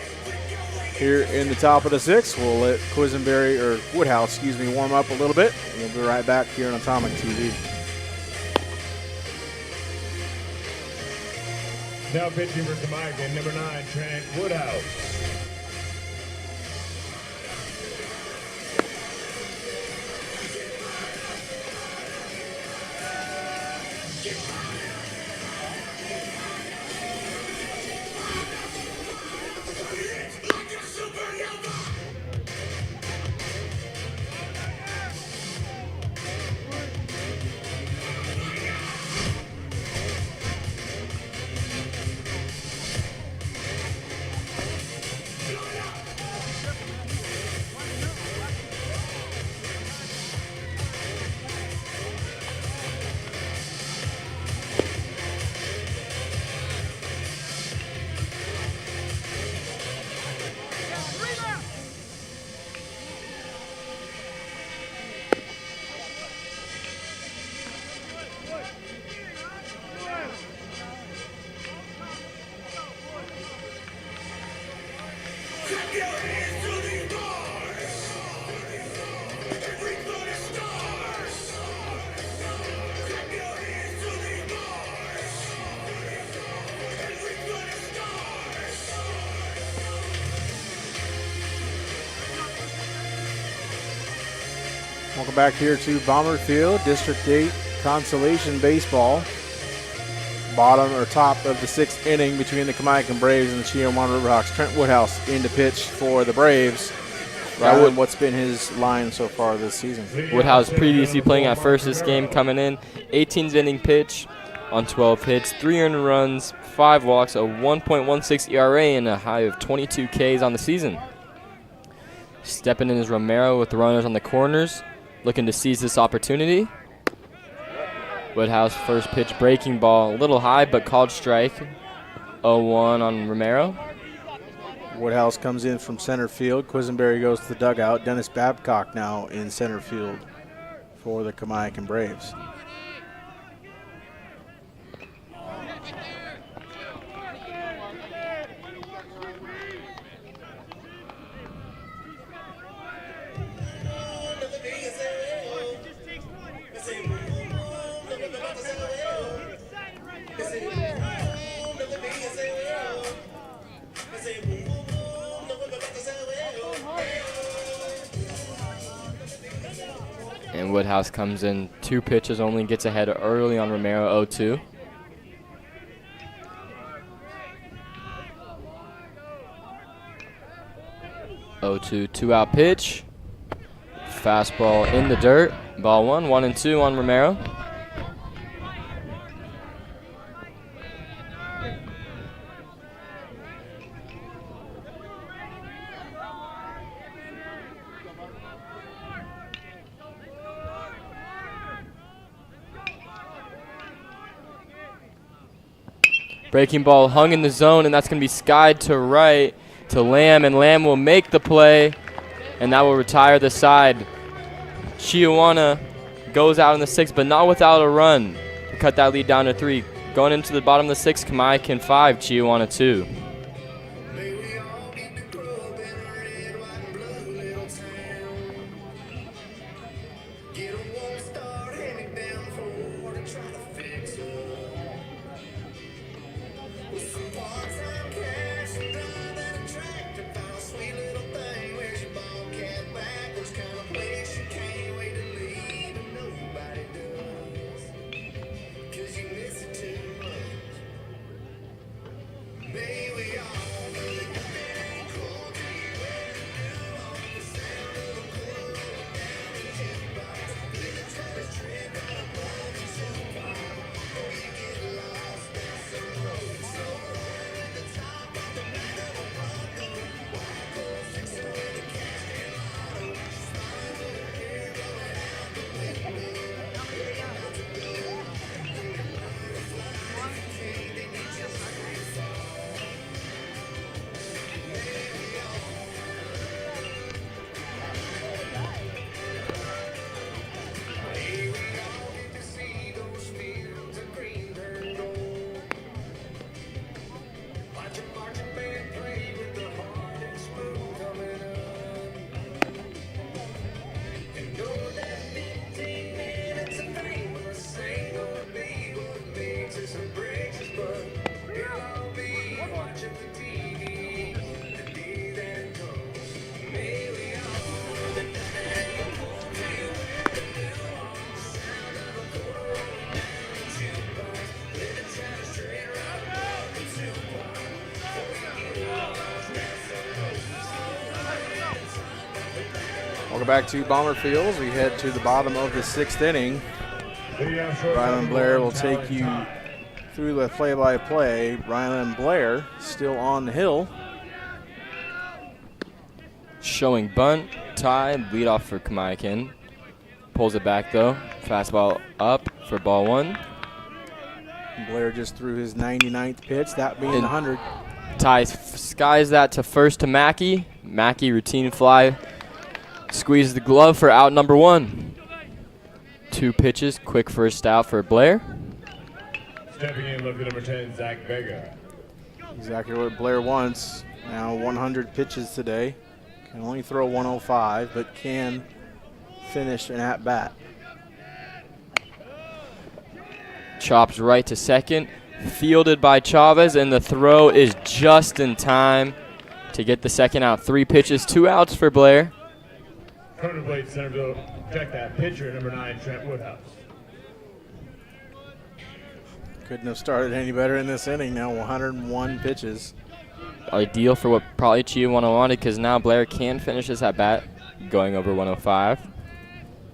here in the top of the 6th. We'll let Quisenberry, or Woodhouse, excuse me, warm up a little bit. We'll be right back here on Atomic TV. Now pitching for Kamiakin, number 9, Trent Woodhouse. Welcome back here to Bomber Field, District 8 Consolation Baseball. Bottom or top of the 6th inning between the Kamiakin Braves and the Chiawana Riverhawks. Trent Woodhouse in to pitch for the Braves. Ryan, what's been his line so far this season? Woodhouse previously playing at first this game, coming in 18th inning pitch on 12 hits, 3 earned runs, 5 walks, a 1.16 ERA, and a high of 22 Ks on the season. Stepping in is Romero with the runners on the corners, looking to seize this opportunity. Woodhouse first pitch breaking ball, a little high but called strike. 0-1 on Romero. Woodhouse comes in from center field. Quisenberry goes to the dugout. Dennis Babcock now in center field for the Kamiakin Braves. And Woodhouse comes in 2 pitches only, gets ahead early on Romero, 0-2. Two-out pitch. Fastball in the dirt. Ball 1-2 on Romero. Breaking ball hung in the zone, and that's going to be skied to right to Lamb, and Lamb will make the play, and that will retire the side. Chiawana goes out in the 6th, but not without a run to cut that lead down to 3. Going into the bottom of the 6th, Kamiakin 5, Chiawana 2. Welcome back to Bomber Field as we head to the bottom of the 6th inning. Rylan Blair will take you through the play-by-play. Rylan Blair still on the hill. Showing bunt, tie, lead off for Kamiakin. Pulls it back though. Fastball up for ball 1. Blair just threw his 99th pitch, that being 100. Ty skies that to first to Mackey. Mackey routine fly. Squeezes the glove for out number 1. 2 pitches, quick first out for Blair. Stepping in, looking number 10, Zach Vega. Exactly what Blair wants. Now 100 pitches today. Can only throw 105, but can finish an at-bat. Chops right to second. Fielded by Chavez, and the throw is just in time to get the second out. 3 pitches, 2 outs for Blair. Corner plate, Centerville. Check that. Pitcher, number 9, Trent Woodhouse. Couldn't have started any better in this inning. Now 101 pitches. Ideal for what probably Chiawana wanted, because now Blair can finish this at bat, going over 105.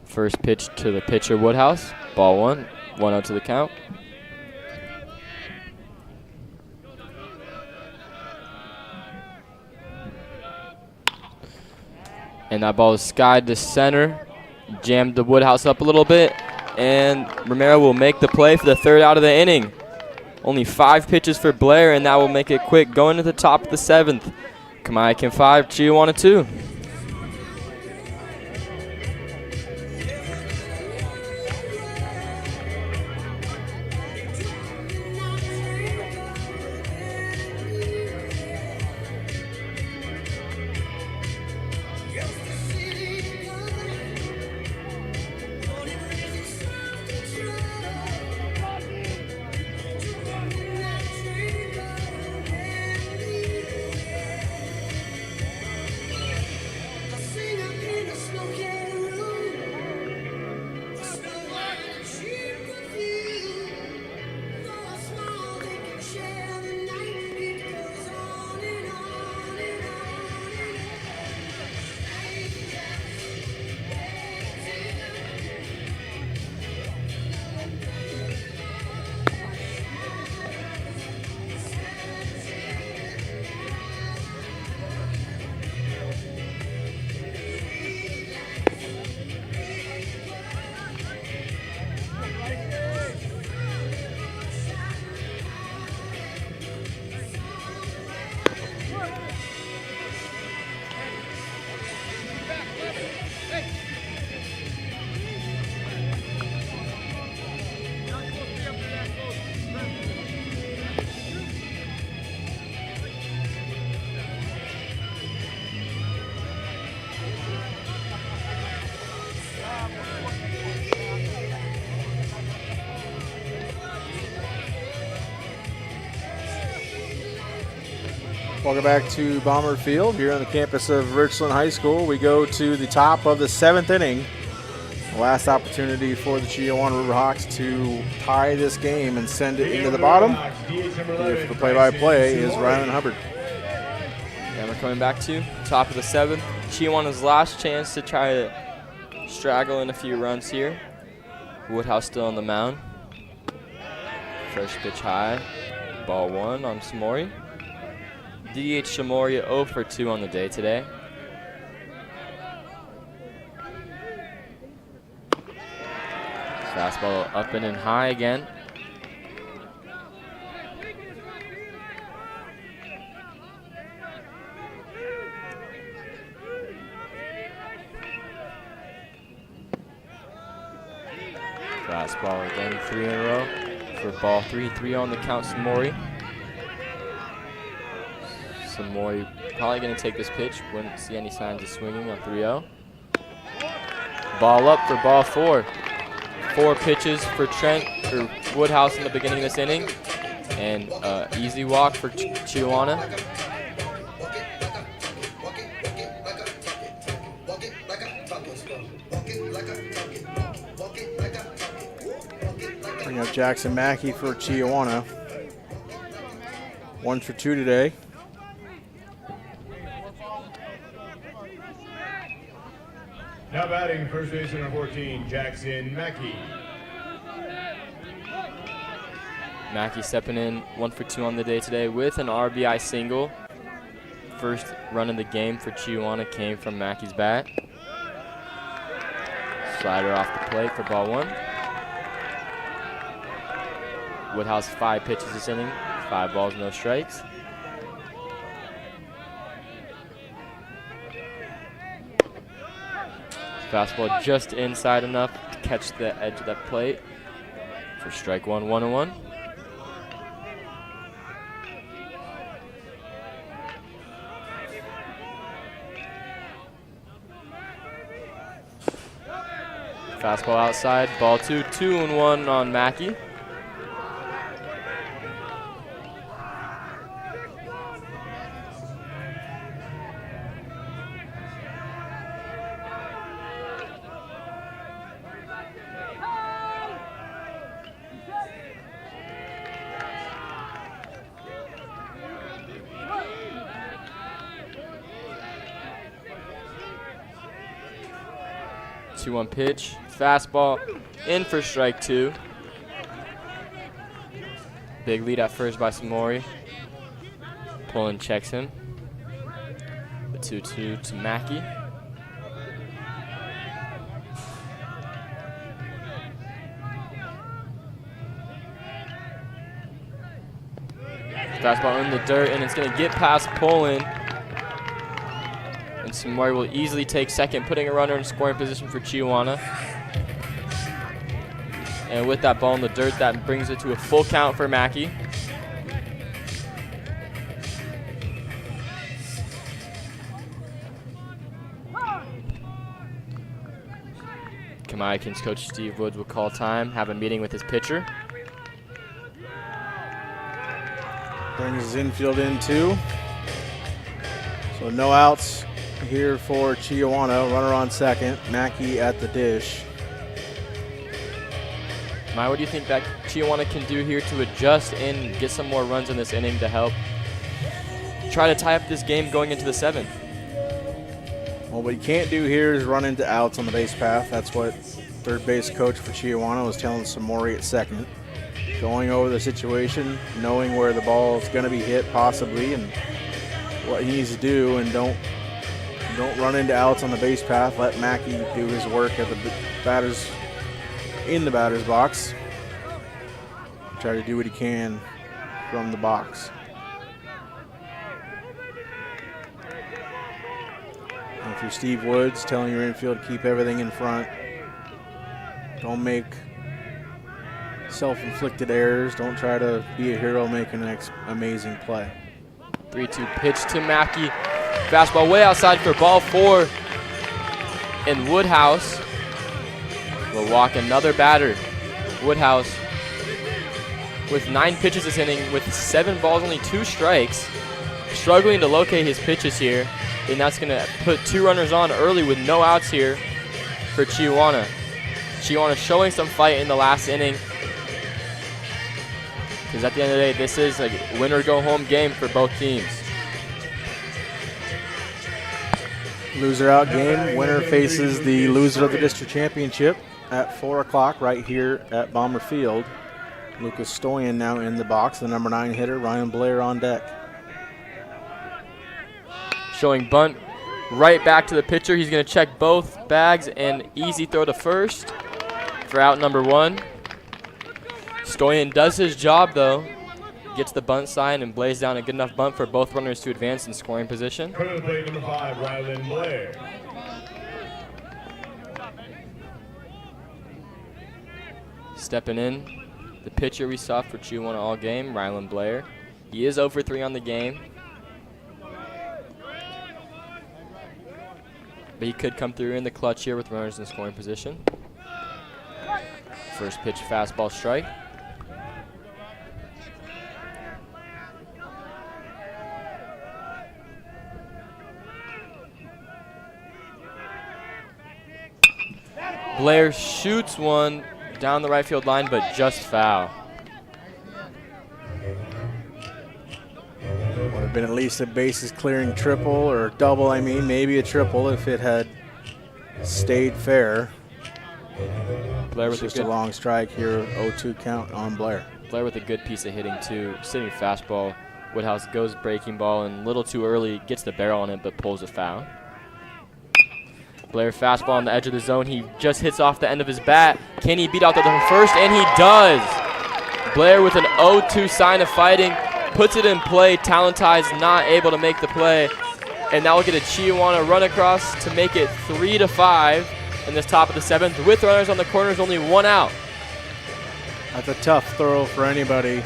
First pitch to the pitcher, Woodhouse. Ball 1, 1-0 to the count. And that ball is skied to center, jammed the Woodhouse up a little bit, and Romero will make the play for the 3rd out of the inning. Only 5 pitches for Blair, and that will make it quick. Going to the top of the 7th. Kamiakin 5, Chiawana 2. Welcome back to Bomber Field here on the campus of Richland High School. We go to the top of the 7th inning. The last opportunity for the Chiawana Riverhawks to tie this game and send it into the bottom. Here for the play-by-play is Ryan Hubbard. And we're coming back to top of the 7th. Chiawana's last chance to try to straggle in a few runs here. Woodhouse still on the mound. First pitch high. Ball 1 on Samori. DH Shamoria 0 for 2 on the day today. Fastball up and in high again. Fastball again, 3 in a row for ball 3. 3 on the count, Samori. Samori probably going to take this pitch. Wouldn't see any signs of swinging on 3-0. Ball up for ball 4. 4 pitches for Trent or Woodhouse in the beginning of this inning, and easy walk for Chiawana. Bring up Jackson Mackey for Chiawana. 1 for 2 today. Now batting, first baseman number 14, Jackson Mackey. Mackey stepping in 1 for 2 on the day today with an RBI single. First run of the game for Chiawana came from Mackey's bat. Slider off the plate for ball 1. Woodhouse 5 pitches this inning, 5 balls, no strikes. Fastball just inside enough to catch the edge of that plate for strike 1, 1-1. Fastball outside, ball 2, 2-1 on Mackey. 2-1 pitch. Fastball in for strike 2. Big lead at first by Samori. Pullen checks him. The 2-2 to Mackey. Fastball in the dirt, and it's going to get past Pullen. And Samori will easily take second, putting a runner in scoring position for Chiawana. And with that ball in the dirt, that brings it to a full count for Mackey. Kamiakin's coach Steve Woods will call time, have a meeting with his pitcher. Brings his infield in 2. So no outs here for Chiawana. Runner on second. Mackey at the dish. Mai, what do you think that Chiawana can do here to adjust and get some more runs in this inning to help try to tie up this game going into the 7th? Well, what you can't do here is run into outs on the base path. That's what third base coach for Chiawana was telling Samori at second. Going over the situation, knowing where the ball is going to be hit possibly and what he needs to do, and don't run into outs on the base path. Let Mackey do his work at the batters in the batter's box. Try to do what he can from the box. And if you're Steve Woods, telling your infield, keep everything in front. Don't make self-inflicted errors. Don't try to be a hero making an amazing play. 3-2 pitch to Mackey. Fastball way outside for ball 4. And Woodhouse will walk another batter. Woodhouse with 9 pitches this inning with 7 balls, only 2 strikes. Struggling to locate his pitches here. And that's going to put 2 runners on early with no outs here for Chiawana. Chiawana showing some fight in the last inning. Because at the end of the day, this is a winner-go-home game for both teams. Loser out game. Winner faces the loser of the district championship at 4 o'clock right here at Bomber Field. Lucas Stoyan now in the box. The number 9 hitter, Ryan Blair, on deck. Showing bunt right back to the pitcher. He's going to check both bags and easy throw to first for out number 1. Stoyan does his job, though. Gets the bunt sign and blaze down a good enough bunt for both runners to advance in scoring position. Currently playing number 5, Rylan Blair. Stepping in, the pitcher we saw for Chiawana all game, Rylan Blair. He is 0 for 3 on the game. But he could come through in the clutch here with runners in scoring position. First pitch, fastball strike. Blair shoots one down the right field line, but just foul. Would have been at least a bases clearing triple, or double, I mean, maybe a triple if it had stayed fair. Blair with just a long strike here, 0-2 count on Blair. Blair with a good piece of hitting too. Sitting fastball. Woodhouse goes breaking ball and a little too early, gets the barrel on it, but pulls a foul. Blair fastball on the edge of the zone. He just hits off the end of his bat. Can he beat out the first? And he does. Blair with an 0-2 sign of fighting. Puts it in play. Talenti's not able to make the play. And now we'll get a Chiawana run across to make it 3-5 in this top of the 7th. With runners on the corners, only 1 out. That's a tough throw for anybody.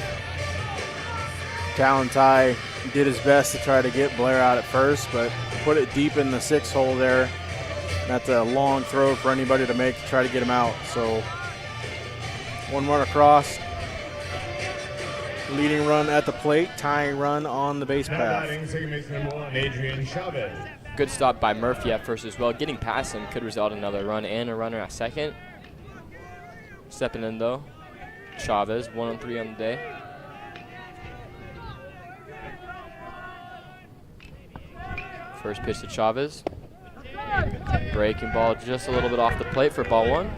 Talenti did his best to try to get Blair out at first, but put it deep in the 6 hole there. That's a long throw for anybody to make to try to get him out. So 1 run across. Leading run at the plate, tying run on the base path. Second base number 1, Adrian Chavez. Good stop by Murphy at first as well. Getting past him could result in another run and a runner at second. Stepping in though, Chavez, 1-3 on the day. First pitch to Chavez. Breaking ball just a little bit off the plate for ball one.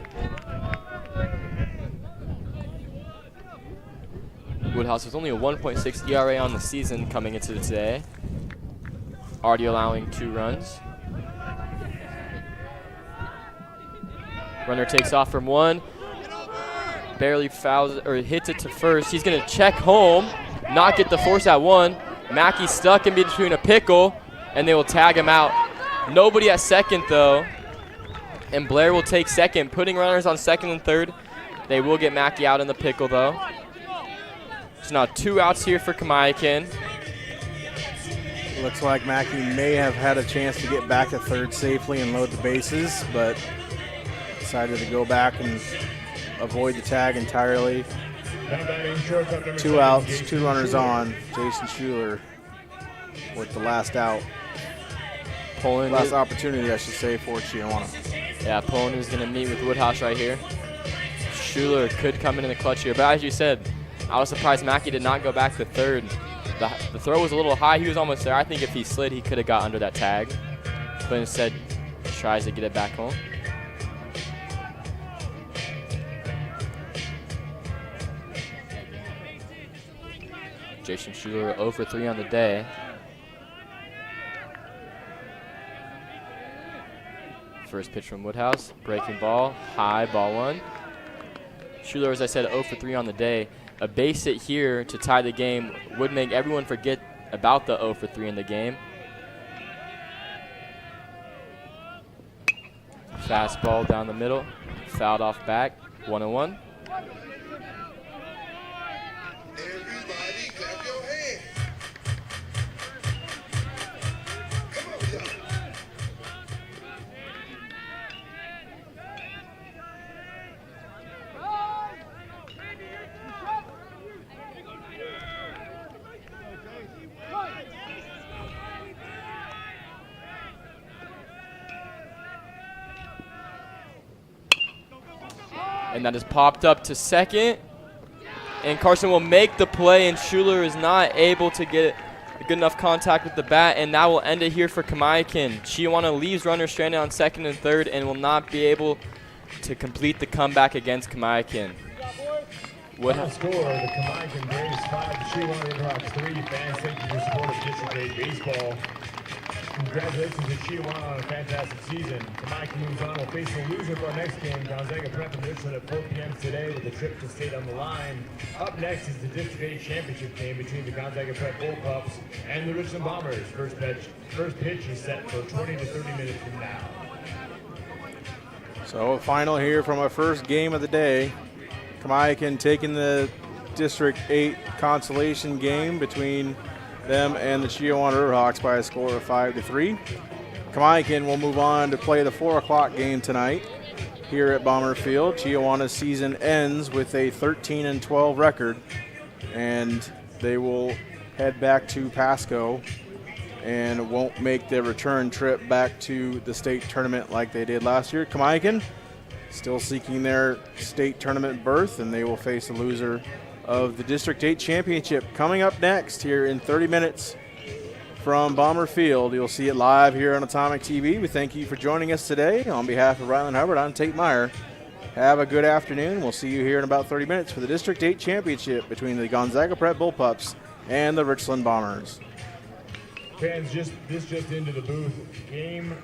Woodhouse has only a 1.6 ERA on the season coming into today. Already allowing 2 runs. Runner takes off from 1. Barely fouls or hits it to first. He's going to check home, not get the force at 1. Mackey's stuck in between a pickle, and they will tag him out. Nobody at second, though, and Blair will take second, putting runners on second and third. They will get Mackey out in the pickle, though. So now 2 outs here for Kamiakin. Looks like Mackey may have had a chance to get back to third safely and load the bases, but decided to go back and avoid the tag entirely. 2 outs, 2 runners on. Jason Schuler with the last out. Last opportunity, I should say, for Chiawana. Yeah, Pullen is going to meet with Woodhouse right here. Schuler could come in the clutch here, but as you said, I was surprised Mackey did not go back to third. The throw was a little high. He was almost there. I think if he slid, he could have got under that tag, but instead tries to get it back home. Jason Schuler 0 for 3 on the day. First pitch from Woodhouse, breaking ball, high, ball 1. Schuler, as I said, 0 for 3 on the day. A base hit here to tie the game would make everyone forget about the 0 for 3 in the game. Fastball down the middle, fouled off back, 1-1. And that is popped up to second. And Carson will make the play, and Schuler is not able to get good enough contact with the bat, and that will end it here for Kamiakin. Chiawana leaves runners stranded on second and third and will not be able to complete the comeback against Kamiakin. Final score, the Kamiakin Braves 5, the Chiawana Riverhawks 3. Fans, thank you for supporting District 8 baseball. Congratulations to Chiawana on a fantastic season. Kamiakin moves on. We'll face the loser for our next game, Gonzaga Prep and Richland at 4 p.m. today with a trip to state on the line. Up next is the District 8 championship game between the Gonzaga Prep Bullpups and the Richland Bombers. First pitch is set for 20 to 30 minutes from now. So a final here from our first game of the day. Kamiakin taking the District 8 consolation game between them and the Chiawana Riverhawks by a score of 5-3. Kamiakin will move on to play the 4 o'clock game tonight here at Bomber Field. Chiawana's season ends with a 13-12 record, and they will head back to Pasco and won't make the return trip back to the state tournament like they did last year. Kamiakin still seeking their state tournament berth, and they will face the loser of the District 8 Championship. Coming up next here in 30 minutes from Bomber Field. You'll see it live here on Atomic TV. We thank you for joining us today. On behalf of Ryland Hubbard, I'm Tate Meyer. Have a good afternoon. We'll see you here in about 30 minutes for the District 8 Championship between the Gonzaga Prep Bullpups and the Richland Bombers. Fans, this just into the booth. Game